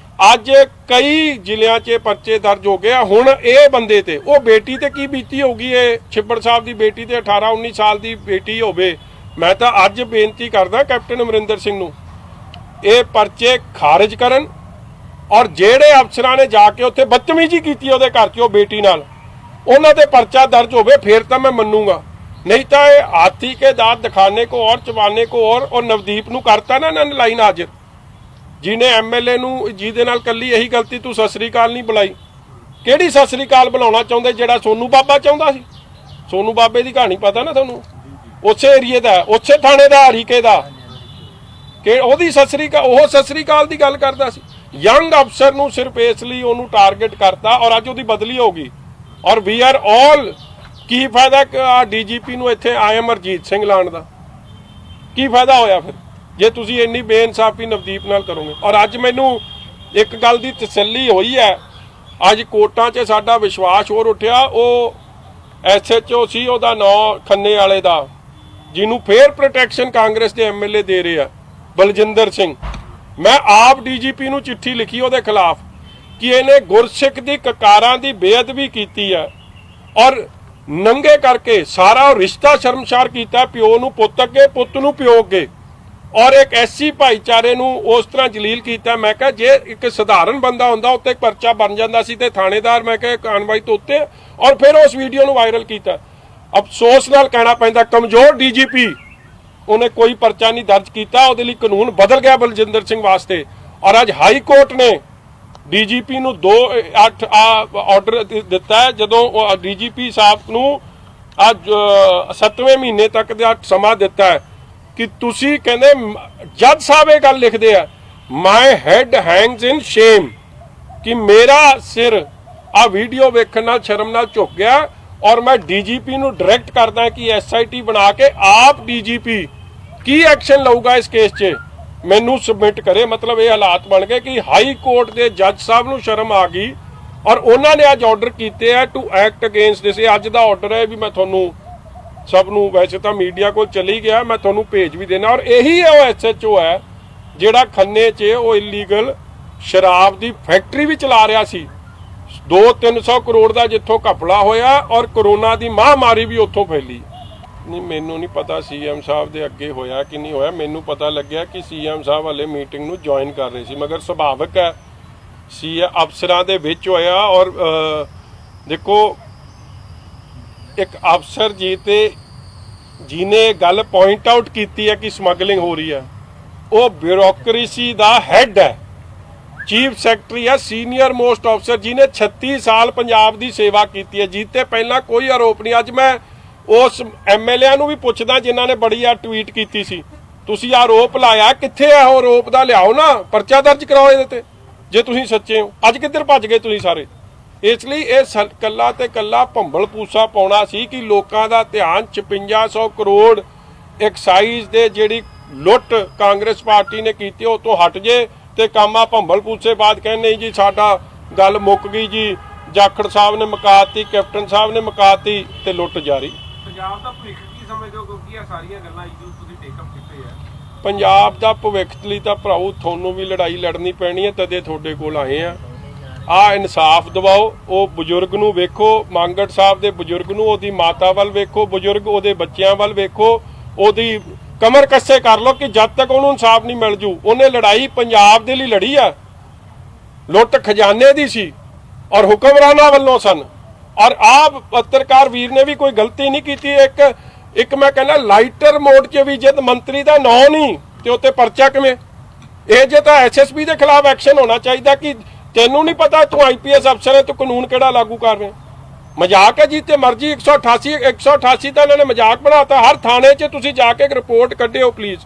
ਅੱਜ ਕਈ ਜ਼ਿਲ੍ਹਿਆਂ 'ਚ ਪਰਚੇ ਦਰਜ ਹੋ ਗਏ। ਹੁਣ ਇਹ ਬੰਦੇ ਤੇ, ਉਹ ਬੇਟੀ ਤੇ ਕੀ ਬੀਤੀ ਹੋਊਗੀ? ਇਹ ਛਿੱਬੜ ਸਾਹਿਬ ਦੀ ਬੇਟੀ ਤੇ 18-19 ਸਾਲ ਦੀ ਬੇਟੀ ਹੋਵੇ। ਮੈਂ ਤਾਂ ਅੱਜ ਬੇਨਤੀ ਕਰਦਾ ਕੈਪਟਨ ਅਮਰਿੰਦਰ ਸਿੰਘ ਨੂੰ, ਇਹ ਪਰਚੇ ਖਾਰਿਜ ਕਰਨ, ਔਰ ਜਿਹੜੇ ਅਫਸਰਾਂ ਨੇ ਜਾ ਕੇ ਉੱਥੇ ਬਦਤਮੀਜ਼ੀ ਕੀਤੀ ਉਹਦੇ ਘਰ 'ਚ ਉਹ ਬੇਟੀ ਨਾਲ, ਉਹਨਾਂ ਤੇ ਪਰਚਾ ਦਰਜ ਹੋਵੇ, ਫਿਰ ਤਾਂ ਮੈਂ ਮੰਨੂਗਾ। ਨਹੀਂ ਤਾਂ ਇਹ ਹਾਥੀ ਕੇ ਦਾंत ਦਿਖਾਣੇ ਕੋ ਔਰ ਚਬਾਣੇ ਕੋ ਔਰ ਨਵਦੀਪ ਨੂੰ ਕਰਤਾ ਨਾ ਇਹਨਾਂ ਨੇ ਲਾਈਨ ਹਾਜ਼ਰ, ਜਿਹਨੇ MLA ਨੂੰ, ਜਿਹਦੇ ਨਾਲ ਕੱਲੀ ਇਹੀ ਗਲਤੀ, ਤੂੰ ਸਤਿ ਸ੍ਰੀ ਅਕਾਲ ਨਹੀਂ ਬੁਲਾਈ। ਕਿਹੜੀ ਸਤਿ ਸ੍ਰੀ ਅਕਾਲ ਬੁਲਾਉਣਾ ਚਾਹੁੰਦੇ? ਜਿਹੜਾ ਸੋਨੂ ਬਾਬਾ ਚਾਹੁੰਦਾ ਸੀ। ਸੋਨੂ ਬਾਬੇ ਦੀ ਕਹਾਣੀ ਪਤਾ ਨਾ ਤੁਹਾਨੂੰ? ਉਸੇ ਏਰੀਏ ਦਾ, ਉਸੇ ਥਾਣੇ ਦਾ, ਹਰੀਕੇ ਦਾ, ਕਿ ਉਹਦੀ ਸਤਿ ਸ੍ਰੀ ਅਕਾਲ, ਉਹ ਸਤਿ ਸ੍ਰੀ ਅਕਾਲ ਦੀ ਗੱਲ ਕਰਦਾ ਸੀ। ਯੰਗ ਅਫਸਰ ਨੂੰ ਸਿਰਫ ਇਸ ਲਈ ਉਹਨੂੰ ਟਾਰਗੇਟ ਕਰਤਾ, ਔਰ ਅੱਜ ਉਹਦੀ ਬਦਲੀ ਹੋ ਗਈ। ਔਰ ਵੀ ਆਰ ਆਲ, ਕੀ ਫਾਇਦਾ DGP ਨੂੰ ਇੱਥੇ ਅਮਰਜੀਤ ਸਿੰਘ ਲਾਉਣ ਦਾ? ਕੀ ਫਾਇਦਾ ਹੋਇਆ ਫਿਰ, ਜੇ ਤੁਸੀਂ ਇੰਨੀ ਬੇਇਨਸਾਫੀ ਨਵਦੀਪ ਨਾਲ ਕਰੋਗੇ? ਔਰ ਅੱਜ ਮੈਨੂੰ ਇੱਕ ਗੱਲ ਦੀ ਤਸੱਲੀ ਹੋਈ ਹੈ, ਅੱਜ ਕੋਰਟਾਂ 'ਚ ਸਾਡਾ ਵਿਸ਼ਵਾਸ ਹੋਰ ਉੱਠਿਆ। ਉਹ SHO ਸੀ, ਉਹਦਾ ਨਾਂ ਖੰਨੇ ਵਾਲੇ ਦਾ, ਜਿਹਨੂੰ ਫੇਰ ਪ੍ਰੋਟੈਕਸ਼ਨ ਕਾਂਗਰਸ ਦੇ MLA ਦੇ ਰਹੇ ਆ, ਬਲਜਿੰਦਰ ਸਿੰਘ। ਮੈਂ ਆਪ DGP ਨੂੰ ਚਿੱਠੀ ਲਿਖੀ ਉਹਦੇ ਖਿਲਾਫ ਕਿ ਇਹਨੇ ਗੁਰਸਿੱਖ ਦੀ ਕਕਾਰਾਂ ਦੀ ਬੇਅਦਬੀ ਕੀਤੀ ਹੈ, ਔਰ ਨੰਗੇ ਕਰਕੇ ਸਾਰਾ ਰਿਸ਼ਤਾ ਸ਼ਰਮਸ਼ਾਰ ਕੀਤਾ, ਪਿਓ ਨੂੰ ਪੁੱਤ ਅੱਗੇ, ਪੁੱਤ ਨੂੰ ਪਿਓ ਅੱਗੇ, ਔਰ ਇੱਕ SC ਭਾਈਚਾਰੇ ਨੂੰ ਉਸ ਤਰ੍ਹਾਂ ਜਲੀਲ ਕੀਤਾ। ਮੈਂ ਕਿਹਾ ਜੇ ਇੱਕ ਸਧਾਰਨ ਬੰਦਾ ਹੁੰਦਾ ਉੱਤੇ ਪਰਚਾ ਬਣ ਜਾਂਦਾ ਸੀ, ਤੇ ਥਾਣੇਦਾਰ ਮੈਂ ਕਿਹਾ ਕਾਰਵਾਈ ਤੋਂ ਉੱਤੇ, ਔਰ ਫਿਰ ਉਸ ਵੀਡੀਓ ਨੂੰ ਵਾਇਰਲ ਕੀਤਾ। ਅਫਸੋਸ ਨਾਲ ਕਹਿਣਾ ਪੈਂਦਾ, ਕਮਜ਼ੋਰ DGP, ਉਹਨੇ ਕੋਈ ਪਰਚਾ ਨਹੀਂ ਦਰਜ ਕੀਤਾ। ਉਹਦੇ ਲਈ ਕਾਨੂੰਨ ਬਦਲ ਗਿਆ ਬਲਜਿੰਦਰ ਸਿੰਘ ਵਾਸਤੇ। ਔਰ ਅੱਜ ਹਾਈ ਕੋਰਟ ਨੇ DGP ਨੂੰ 2/8 ਆਰਡਰ ਦਿੱਤਾ ਹੈ, ਜਦੋਂ DGP ਸਾਹਿਬ ਨੂੰ ਅੱਜ 7ਵੇਂ ਮਹੀਨੇ ਤੱਕ ਦਾ ਸਮਾਂ ਦਿੱਤਾ ਹੈ ਕਿ ਤੁਸੀਂ, ਕਹਿੰਦੇ ਜੱਜ ਸਾਹਿਬ ਇਹ ਗੱਲ ਲਿਖਦੇ ਆ, ਮਾਈ ਹੈਡ ਹੈਂਗਸ ਇਨ ਸ਼ੇਮ, ਕਿ ਮੇਰਾ ਸਿਰ ਆ ਵੀਡੀਓ ਵੇਖਣ ਨਾਲ ਸ਼ਰਮ ਨਾਲ ਝੁਕ ਗਿਆ। ਔਰ ਮੈਂ DGP ਨੂੰ ਡਾਇਰੈਕਟ ਕਰਦਾ ਕਿ SIT ਬਣਾ ਕੇ ਆਪ DGP ਕੀ ਐਕਸ਼ਨ ਲਊਗਾ ਇਸ ਕੇਸ 'ਚ, ਮੈਨੂੰ ਸਬਮਿਟ ਕਰੇ। ਮਤਲਬ ਇਹ ਹਾਲਾਤ ਬਣ ਗਏ ਕਿ ਹਾਈ ਕੋਰਟ ਦੇ ਜੱਜ ਸਾਹਿਬ ਨੂੰ ਸ਼ਰਮ ਆ ਗਈ ਔਰ ਉਹਨਾਂ ਨੇ ਅੱਜ ਆਰਡਰ ਕੀਤੇ ਆ ਟੂ ਐਕਟ ਅਗੇਂਸਟ ਦਿਸ। ਅੱਜ ਦਾ ਆਰਡਰ ਹੈ ਵੀ ਮੈਂ ਤੁਹਾਨੂੰ ਸਭ ਨੂੰ, ਵੈਸੇ ਤਾਂ ਮੀਡੀਆ ਕੋਲ ਚਲੀ ਗਿਆ, ਮੈਂ ਤੁਹਾਨੂੰ ਭੇਜ ਵੀ ਦੇਣਾ। ਔਰ ਇਹੀ ਹੈ ਉਹ SHO ਹੈ ਜਿਹੜਾ ਖੰਨੇ 'ਚ ਉਹ ਇਲੀਗਲ ਸ਼ਰਾਬ ਦੀ ਫੈਕਟਰੀ ਵੀ ਚਲਾ ਰਿਹਾ ਸੀ। 200-300 ਕਰੋੜ ਦਾ ਜਿੱਥੋਂ ਘਪਲਾ ਹੋਇਆ ਔਰ ਕਰੋਨਾ ਦੀ ਮਹਾਮਾਰੀ ਵੀ ਉੱਥੋਂ ਫੈਲੀ। ਨਹੀਂ, ਮੈਨੂੰ ਨਹੀਂ ਪਤਾ CM ਸਾਹਿਬ ਦੇ ਅੱਗੇ ਹੋਇਆ ਕਿ ਨਹੀਂ ਹੋਇਆ। ਮੈਨੂੰ ਪਤਾ ਲੱਗਿਆ ਕਿ CM ਸਾਹਿਬ ਵਾਲੇ ਮੀਟਿੰਗ ਨੂੰ ਜੁਆਇਨ ਕਰ ਰਹੇ ਸੀ, ਮਗਰ ਸੁਭਾਵਿਕ ਹੈ ਅਫਸਰਾਂ ਦੇ ਵਿੱਚ ਹੋਇਆ। ਔਰ ਦੇਖੋ, ਇੱਕ ਅਫਸਰ ਜੀ ਤੇ ਜਿਹਨੇ ਗੱਲ ਪੁਆਇੰਟ ਆਊਟ ਕੀਤੀ ਹੈ ਕਿ ਸਮਗਲਿੰਗ ਹੋ ਰਹੀ ਹੈ, ਉਹ ਬਿਊਰੋਕ੍ਰੇਸੀ ਦਾ ਹੈਡ ਹੈ, ਚੀਫ ਸੈਕਟਰੀ ਹੈ, ਸੀਨੀਅਰ ਮੋਸਟ ਅਫਸਰ ਜਿਹਨੇ 36 ਸਾਲ ਪੰਜਾਬ ਦੀ ਸੇਵਾ ਕੀਤੀ ਹੈ। ਜਿੱਤੇ ਪਹਿਲਾਂ ਕੋਈ ਆਰੋਪ ਨਹੀਂ। ਅੱਜ ਮੈਂ ਉਸ MLA ਨੂੰ ਵੀ ਪੁੱਛਦਾ ਜਿਨ੍ਹਾਂ ਨੇ ਬੜੀ ਆ ਟਵੀਟ ਕੀਤੀ ਸੀ, ਤੁਸੀਂ ਆਰੋਪ ਲਾਇਆ, ਕਿੱਥੇ ਹੈ ਉਹ ਆਰੋਪ ਦਾ? ਲਿਆਓ ਨਾ, ਪਰਚਾ ਦਰਜ ਕਰਾਓ ਇਹਦੇ ਤੇ ਜੇ ਤੁਸੀਂ ਸੱਚੇ ਹੋ। ਅੱਜ ਕਿੱਧਰ ਭੱਜ ਗਏ ਤੁਸੀਂ ਸਾਰੇ? ਇਸ ਲਈ ਇਹ ਕੱਲਾ ਤੇ ਕੱਲਾ ਭੰਬਲ ਪੂਸਾ ਪਾਉਣਾ ਸੀ ਕਿ ਲੋਕਾਂ ਦਾ ਧਿਆਨ 5600 ਕਰੋੜ ਐਕਸਾਈਜ਼ ਦੇ ਜਿਹੜੀ ਲੁੱਟ ਕਾਂਗਰਸ ਪਾਰਟੀ ਨੇ ਕੀਤੀ ਉਹ ਤੋਂ ਹਟ ਜੇ ਤੇ ਕੰਮ ਆ ਭੰਬਲ ਪੂਸੇ ਬਾਅਦ ਕਹਿੰਦੇ ਜੀ ਸਾਡਾ ਗੱਲ ਮੁੱਕ ਗਈ ਜੀ, ਜਾਖੜ ਸਾਹਿਬ ਨੇ ਮੁਕਾਤੀ, ਕੈਪਟਨ ਸਾਹਿਬ ਨੇ ਮੁਕਾਤੀ ਤੇ ਲੁੱਟ ਜਾਰੀ। ਪੰਜਾਬ ਦਾ ਭਵਿੱਖ ਕੀ ਸਮਝਦੇ ਹੋ, ਕਿਉਂਕਿ ਇਹ ਸਾਰੀਆਂ ਗੱਲਾਂ ਜੋ ਤੁਸੀਂ ਟੇਕਅਪ ਕੀਤੇ ਆ? ਪੰਜਾਬ ਦਾ ਭਵਿੱਖ ਲਈ ਤਾਂ ਭਰਾਓ ਤੁਹਾਨੂੰ ਵੀ ਲੜਾਈ ਲੜਨੀ ਪੈਣੀ ਹੈ, ਤਦੇ ਤੁਹਾਡੇ ਕੋਲ ਆਏ ਆ ਇਨਸਾਫ ਦਿਵਾਓ। ਉਹ ਬਜ਼ੁਰਗ ਨੂੰ ਵੇਖੋ, ਮੰਗੜ ਸਾਹਿਬ ਦੇ ਬਜ਼ੁਰਗ ਨੂੰ, ਉਹਦੀ ਮਾਤਾ ਵੱਲ ਵੇਖੋ ਬਜ਼ੁਰਗ, ਉਹਦੇ ਬੱਚਿਆਂ ਵੱਲ ਵੇਖੋ, ਉਹਦੀ ਕਮਰ ਕੱਸੇ ਕਰ ਲਓ ਕਿ ਜਦ ਤੱਕ ਉਹਨੂੰ ਇਨਸਾਫ ਨਹੀਂ ਮਿਲ ਜੂ। ਉਹਨੇ ਲੜਾਈ ਪੰਜਾਬ ਦੇ ਲਈ ਲੜੀ ਆ, ਲੁੱਟ ਖਜ਼ਾਨੇ ਦੀ ਸੀ ਔਰ ਹੁਕਮਰਾਨਾਂ ਵੱਲੋਂ ਸਨ। ਔਰ ਆਪ ਪੱਤਰਕਾਰ ਵੀਰ ਨੇ ਵੀ ਕੋਈ ਗਲਤੀ ਨਹੀਂ ਕੀਤੀ। ਇੱਕ ਮੈਂ ਕਹਿੰਦਾ ਲਾਈਟਰ ਮੋਡ 'ਚ ਵੀ ਜਦ ਮੰਤਰੀ ਦਾ ਨਾਂ ਨਹੀਂ ਤੇ ਉੱਤੇ ਪਰਚਾ ਕਿਵੇਂ? ਇਹ ਜੇ ਤਾਂ SSP ਦੇ ਖਿਲਾਫ ਐਕਸ਼ਨ ਹੋਣਾ ਚਾਹੀਦਾ ਕਿ ਤੈਨੂੰ ਨਹੀਂ ਪਤਾ ਤੂੰ IPS ਅਫਸਰ ਹੈ, ਤੂੰ ਕਾਨੂੰਨ ਕਿਹੜਾ ਲਾਗੂ ਕਰ ਰਿਹਾ? ਮਜ਼ਾਕ ਹੈ ਜਿੱਤੇ ਮਰਜ਼ੀ 188 ਤਾਂ ਇਹਨਾਂ ਨੇ ਮਜ਼ਾਕ ਬਣਾਤਾ। ਹਰ ਥਾਣੇ 'ਚ ਤੁਸੀਂ ਜਾ ਕੇ ਇੱਕ ਰਿਪੋਰਟ ਕੱਢਿਓ ਪਲੀਜ਼।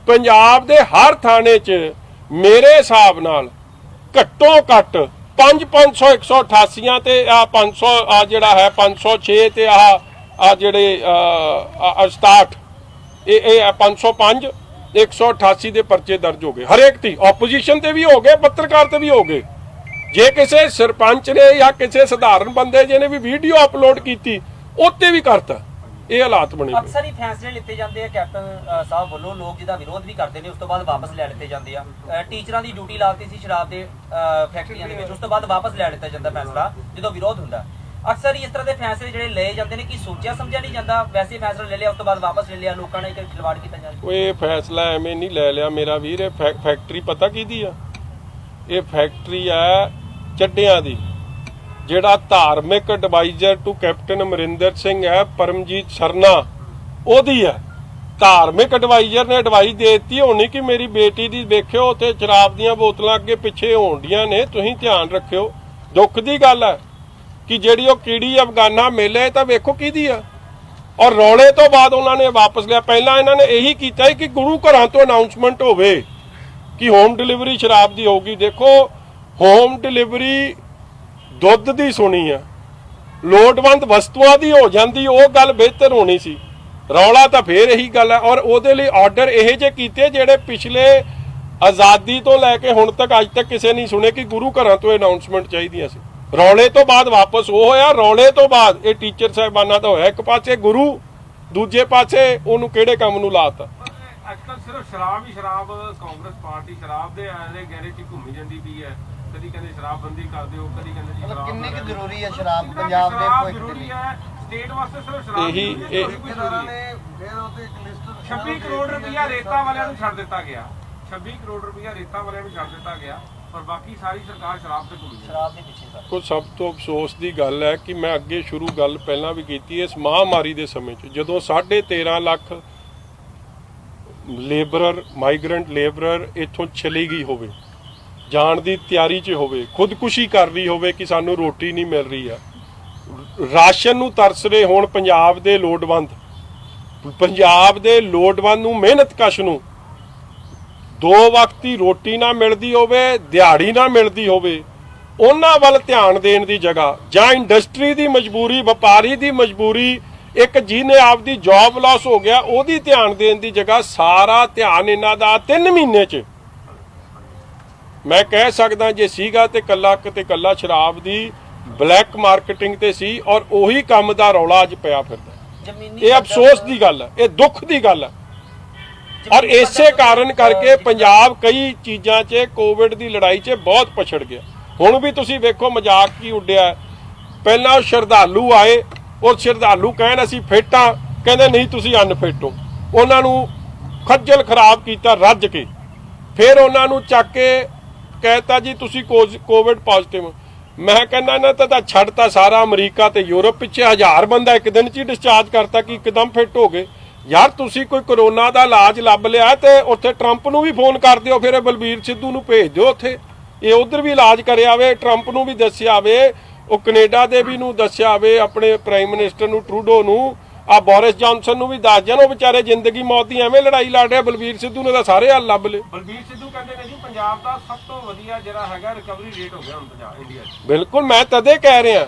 ਪੰਜਾਬ ਦੇ ਹਰ ਥਾਣੇ 'ਚ ਮੇਰੇ ਹਿਸਾਬ ਨਾਲ ਘੱਟੋ ਘੱਟ 500 188 ਤੇ ਆ 500 ਆ ਜਿਹੜਾ ਹੈ 506 ਤੇ ਆ ਜਿਹੜੇ 67 ਇਹ 505 188 ਦੇ ਪਰਚੇ ਦਰਜ ਹੋ ਗਏ ਹਰੇਕ ਦੀ। ਆਪੋਜੀਸ਼ਨ ਤੇ ਵੀ ਹੋ ਗਏ, ਪੱਤਰਕਾਰ ਤੇ ਵੀ ਹੋ ਗਏ। ਜੇ ਕਿਸੇ ਸਰਪੰਚ ਨੇ ਜਾਂ ਕਿਸੇ ਸਧਾਰਨ ਬੰਦੇ ਜਿਹਨੇ ਵੀ ਵੀਡੀਓ ਅਪਲੋਡ ਕੀਤੀ ਉੱਤੇ ਵੀ ਕਰਤਾ। ਇਹ ਹਾਲਾਤ ਬਣੇ। ਅਕਸਰ ਹੀ ਫੈਸਲੇ ਲਿੱਤੇ ਜਾਂਦੇ ਆ ਕੈਪਟਨ ਸਾਹਿਬ ਵੱਲੋਂ, ਲੋਕ ਜਿਹਦਾ ਵਿਰੋਧ ਵੀ ਕਰਦੇ ਨੇ ਉਸ ਤੋਂ ਬਾਅਦ ਵਾਪਸ ਲੈ ਲਿੱਤੇ ਜਾਂਦੇ ਆ। ਟੀਚਰਾਂ ਦੀ ਡਿਊਟੀ ਲਾਤੀ ਸੀ ਸ਼ਰਾਬ ਦੇ ਫੈਕਟਰੀਆਂ ਦੇ ਵਿੱਚ, ਉਸ ਤੋਂ ਬਾਅਦ ਵਾਪਸ ਲੈ ਲਿੱਤਾ ਜਾਂਦਾ ਫੈਸਲਾ ਜਦੋਂ ਵਿਰੋਧ ਹੁੰਦਾ। ਅਕਸਰ ਹੀ ਇਸ ਤਰ੍ਹਾਂ ਦੇ ਫੈਸਲੇ ਜਿਹੜੇ ਲਏ ਜਾਂਦੇ ਨੇ ਕਿ ਸੋਚਿਆ ਸਮਝਿਆ ਨਹੀਂ ਜਾਂਦਾ, ਵੈਸੇ ਫੈਸਲਾ ਲੈ ਲਿਆ ਉਸ ਤੋਂ ਬਾਅਦ ਵਾਪਸ ਲੈ ਲਿਆ, ਲੋਕਾਂ ਨੇ ਇੱਕ ਖਿਲਵਾੜ ਕੀਤਾ ਜਾਂਦਾ। ਇਹ ਫੈਸਲਾ ਐਵੇਂ ਨਹੀਂ ਲੈ ਲਿਆ ਮੇਰਾ ਵੀਰ। ਇਹ ਫੈਕਟਰੀ ਪਤਾ ਕਿਹਦੀ ਆ? ਇਹ ਫੈਕਟਰੀ ਆ ਚੱਡਿਆਂ ਦੀ। ਜਿਹੜਾ ਧਾਰਮਿਕ adviser to captain Amarinder Singh ਹੈ ਪਰਮਜੀਤ ਸਰਨਾ, ਉਹਦੀ ਹੈ। ਧਾਰਮਿਕ ਐਡਵਾਈਜ਼ਰ ਨੇ ਐਡਵਾਈਸ ਦੇ ਦਿੱਤੀ ਹੋਣੀ ਕਿ ਮੇਰੀ ਬੇਟੀ ਦੀ ਵੇਖਿਓ ਉੱਥੇ ਸ਼ਰਾਬ ਦੀਆਂ ਬੋਤਲਾਂ ਅੱਗੇ ਪਿੱਛੇ ਹੋਣਡੀਆਂ ਨੇ, ਤੁਸੀਂ ਧਿਆਨ ਰੱਖਿਓ। ਦੁੱਖ ਦੀ ਗੱਲ ਹੈ ਕਿ ਜਿਹੜੀ ਉਹ ਕੀੜੀ ਅਫਗਾਨਾ ਮੇਲੇ ਤਾਂ ਵੇਖੋ ਕਿਹਦੀ ਆ। ਔਰ ਰੌਲੇ ਤੋਂ ਬਾਅਦ ਉਹਨਾਂ ਨੇ ਵਾਪਸ ਲਿਆ। ਪਹਿਲਾਂ ਇਹਨਾਂ ਨੇ ਇਹੀ ਕੀਤਾ ਕਿ ਗੁਰੂ ਘਰਾਂ ਤੋਂ ਅਨਾਉਂਸਮੈਂਟ ਹੋਵੇ ਕਿ ਹੋਮ ਡਿਲੀਵਰੀ ਸ਼ਰਾਬ ਦੀ ਹੋਊਗੀ। ਦੇਖੋ ਹੋਮ ਡਿਲੀਵਰੀ ਦੁੱਧ ਦੀ ਸੁਣੀ ਆ, ਲੋੜਵੰਦ ਵਸਤੂਆਂ ਦੀ ਹੋ ਜਾਂਦੀ, ਉਹ ਗੱਲ ਬਿਹਤਰ ਹੋਣੀ ਸੀ। ਰੌਲਾ ਤਾਂ ਫੇਰ ਇਹੀ ਗੱਲ ਹੈ। ਔਰ ਉਹਦੇ ਲਈ ਆਰਡਰ ਇਹ ਜਿਹੇ ਕੀਤੇ ਜਿਹੜੇ ਪਿਛਲੇ ਆਜ਼ਾਦੀ ਤੋਂ ਲੈ ਕੇ ਹੁਣ ਤੱਕ ਅੱਜ ਤੱਕ ਕਿਸੇ ਨਹੀਂ ਸੁਣੇ ਕਿ ਗੁਰੂ ਘਰਾਂ ਤੋਂ ਅਨਾਉਂਸਮੈਂਟ ਚਾਹੀਦੀਆਂ ਸੀ। ਰੌਲੇ ਤੋਂ ਬਾਅਦ ਵਾਪਸ ਉਹ ਹੋਇਆ। ਰੌਲੇ ਤੋਂ ਬਾਅਦ ਇਹ ਟੀਚਰ ਸਾਹਿਬਾਨਾਂ ਦਾ ਹੋਇਆ। ਇੱਕ ਪਾਸੇ ਗੁਰੂ, ਦੂਜੇ ਪਾਸੇ ਉਹਨੂੰ ਕਿਹੜੇ ਕੰਮ ਨੂੰ ਲਾਤਾ। ਅੱਜ ਕੱਲ ਸਿਰਫ ਸ਼ਰਾਬ ਹੀ ਸ਼ਰਾਬ, ਕਾਂਗਰਸ ਪਾਰਟੀ ਸ਼ਰਾਬ ਦੇ ਆਲੇ ਗਹਿਰੇ 'ਚ ਘੁੰਮੀ ਜਾਂਦੀ ਪਈ ਹੈ। ਕਦੀ ਕਹਿੰਦੇ ਸ਼ਰਾਬਬੰਦੀ ਕਰ ਦਿਓ, ਕਦੀ ਕਹਿੰਦੇ ਜੀ ਸ਼ਰਾਬ। ਕਿੰਨੀ ਕੁ ਜ਼ਰੂਰੀ ਹੈ ਸ਼ਰਾਬ ਪੰਜਾਬ ਦੇ ਭਵਿੱਖ ਲਈ? ਜ਼ਰੂਰੀ ਹੈ ਸਟੇਟ ਵਾਸਤੇ। ਸਿਰਫ ਸ਼ਰਾਬ ਇਹੀ ਇਹ 26 ਕਰੋੜ ਰੁਪਇਆ ਰੇਤਾ ਵਾਲਿਆਂ ਨੂੰ ਛੱਡ ਦਿੱਤਾ ਗਿਆ। 26 ਕਰੋੜ ਰੁਪਇਆ ਰੇਤਾ ਵਾਲਿਆਂ ਨੂੰ ਛੱਡ ਦਿੱਤਾ ਗਿਆ ਔਰ ਬਾਕੀ ਸਾਰੀ ਸਰਕਾਰ ਸ਼ਰਾਬ ਤੇ ਘੁੰਮੀ ਹੈ। ਸ਼ਰਾਬ ਦੇ ਪਿੱਛੇ ਸਰ ਕੋ ਸਭ ਤੋਂ ਅਫਸੋਸ ਦੀ ਗੱਲ ਹੈ ਕਿ ਮੈਂ ਅੱਗੇ ਸ਼ੁਰੂ ਗੱਲ ਪਹਿਲਾਂ ਵੀ ਕੀਤੀ, ਇਸ ਮਹਾਮਾਰੀ ਦੇ ਸਮੇਂ 'ਚ ਜਦੋਂ 13.5 ਲੱਖ ਲੇਬਰਰ, ਮਾਈਗ੍ਰੈਂਟ ਲੇਬਰਰ ਇੱਥੋਂ ਚਲੀ ਗਈ ਹੋਵੇ, ਜਾਣ ਦੀ ਤਿਆਰੀ 'ਚ ਹੋਵੇ, ਖੁਦਕੁਸ਼ੀ ਕਰ ਰਹੀ ਹੋਵੇ ਕਿ ਸਾਨੂੰ ਰੋਟੀ ਨਹੀਂ ਮਿਲ ਰਹੀ ਆ, ਰਾਸ਼ਨ ਨੂੰ ਤਰਸ ਰਹੇ ਹੋਣ ਪੰਜਾਬ ਦੇ ਲੋੜਵੰਦ, ਪੰਜਾਬ ਦੇ ਲੋੜਵੰਦ ਨੂੰ, ਮਿਹਨਤਕਸ਼ ਨੂੰ 2 ਵਕਤ ਦੀ ਰੋਟੀ ਨਾ ਮਿਲਦੀ ਹੋਵੇ, ਦਿਹਾੜੀ ਨਾ ਮਿਲਦੀ ਹੋਵੇ, ਉਹਨਾਂ ਵੱਲ ਧਿਆਨ ਦੇਣ ਦੀ ਜਗ੍ਹਾ ਜਾਂ ਇੰਡਸਟਰੀ ਦੀ ਮਜਬੂਰੀ, ਵਪਾਰੀ ਦੀ ਮਜਬੂਰੀ, ਇੱਕ ਜਿਹਨੇ ਆਪਦੀ ਜੌਬ ਲਾਸ ਹੋ ਗਿਆ ਉਹਦੀ ਧਿਆਨ ਦੇਣ ਦੀ ਜਗ੍ਹਾ ਸਾਰਾ ਧਿਆਨ ਇਹਨਾਂ ਦਾ 3 ਮਹੀਨੇ 'ਚ ਮੈਂ ਕਹਿ ਸਕਦਾ ਜੇ ਸੀਗਾ ਤੇ ਕੱਲਾ ਸ਼ਰਾਬ ਦੀ ਬਲੈਕ ਮਾਰਕੀਟਿੰਗ ਤੇ ਸੀ ਔਰ ਉਹੀ ਕੰਮ ਦਾ ਰੌਲਾ ਅੱਜ ਪਿਆ ਫਿਰਦਾ। ਇਹ ਅਫਸੋਸ ਦੀ ਗੱਲ ਹੈ, ਇਹ ਦੁੱਖ ਦੀ ਗੱਲ ਹੈ। ਔਰ ਇਸੇ ਕਾਰਨ ਕਰਕੇ ਪੰਜਾਬ ਕਈ ਚੀਜ਼ਾਂ 'ਚ ਕੋਵਿਡ ਦੀ ਲੜਾਈ 'ਚ ਬਹੁਤ ਪਛੜ ਗਿਆ। ਹੁਣ ਵੀ ਤੁਸੀਂ ਵੇਖੋ ਮਜ਼ਾਕ ਕੀ ਉੱਡਿਆ, ਪਹਿਲਾਂ ਉਹ ਸ਼ਰਧਾਲੂ ਆਏ, ਉਹ ਸ਼ਰਧਾਲੂ ਕਹਿਣ ਅਸੀਂ ਫਿੱਟ ਹਾਂ, ਕਹਿੰਦੇ ਨਹੀਂ ਤੁਸੀਂ ਅਨਫਿੱਟ ਹੋ। ਉਹਨਾਂ ਨੂੰ ਖੱਜਲ ਖਰਾਬ ਕੀਤਾ ਰੱਜ ਕੇ, ਫਿਰ ਉਹਨਾਂ ਨੂੰ ਚੱਕ ਕੇ ਕਹਿਤਾ ਜੀ ਤੁਸੀਂ ਕੋਵਿਡ ਪੋਜ਼ਿਟਿਵ। ਮੈਂ ਕਹਿੰਦਾ ਇਹਨਾਂ ਤਾਂ ਛੱਡਤਾ ਸਾਰਾ ਅਮਰੀਕਾ ਤੇ ਯੂਰਪ ਪਿੱਛੇ, 1000 ਬੰਦਾ ਇੱਕ ਦਿਨ 'ਚ ਹੀ ਡਿਸਚਾਰਜ ਕਰਤਾ ਕਿ ਇੱਕਦਮ ਫਿੱਟ ਹੋ ਗਏ। ਯਾਰ ਤੁਸੀਂ ਕੋਈ ਕਰੋਨਾ ਦਾ ਇਲਾਜ ਲੱਭ ਲਿਆ ਤੇ ਉੱਥੇ ਟਰੰਪ ਨੂੰ ਵੀ ਫੋਨ ਕਰ ਦਿਓ, ਫਿਰ ਬਲਬੀਰ ਸਿੱਧੂ ਨੂੰ ਭੇਜ ਦਿਓ ਉੱਥੇ, ਇਹ ਉਧਰ ਵੀ ਇਲਾਜ ਕਰਿਆ ਆਵੇ, ਟਰੰਪ ਨੂੰ ਵੀ ਦੱਸਿਆ ਆਵੇ, ਉਹ ਕੈਨੇਡਾ ਦੇ ਵੀ ਨੂੰ ਦੱਸਿਆ ਆਵੇ, ਆਪਣੇ ਪ੍ਰਾਈਮ ਮਿਨਿਸਟਰ ਨੂੰ ਟਰੂਡੋ ਨੂੰ, ਆ ਬੋਰਿਸ ਜੌਨਸਨ ਨੂੰ ਵੀ ਦੱਸ ਜਾਣ। ਉਹ ਵਿਚਾਰੇ ਜ਼ਿੰਦਗੀ ਮੌਤ ਦੀ ਐਵੇਂ ਲੜਾਈ ਲੜ ਰਹੇ, ਬਲਬੀਰ ਸਿੱਧੂ ਨੇ ਤਾਂ ਸਾਰੇ ਹੱਲ ਲੱਭ ਲਏ। ਬਲਬੀਰ ਸਿੱਧੂ ਕਹਿੰਦੇ ਨੇ ਜੀ ਪੰਜਾਬ ਦਾ ਸਭ ਤੋਂ ਵਧੀਆ ਜਿਹੜਾ ਹੈਗਾ ਰਿਕਵਰੀ ਰੇਟ ਹੋ ਗਿਆ ਹੁਣ ਪੰਜਾਬ ਇੰਡੀਆ 'ਚ। ਬਿਲਕੁਲ, ਮੈਂ ਤਦੇ ਕਹਿ ਰਿਹਾ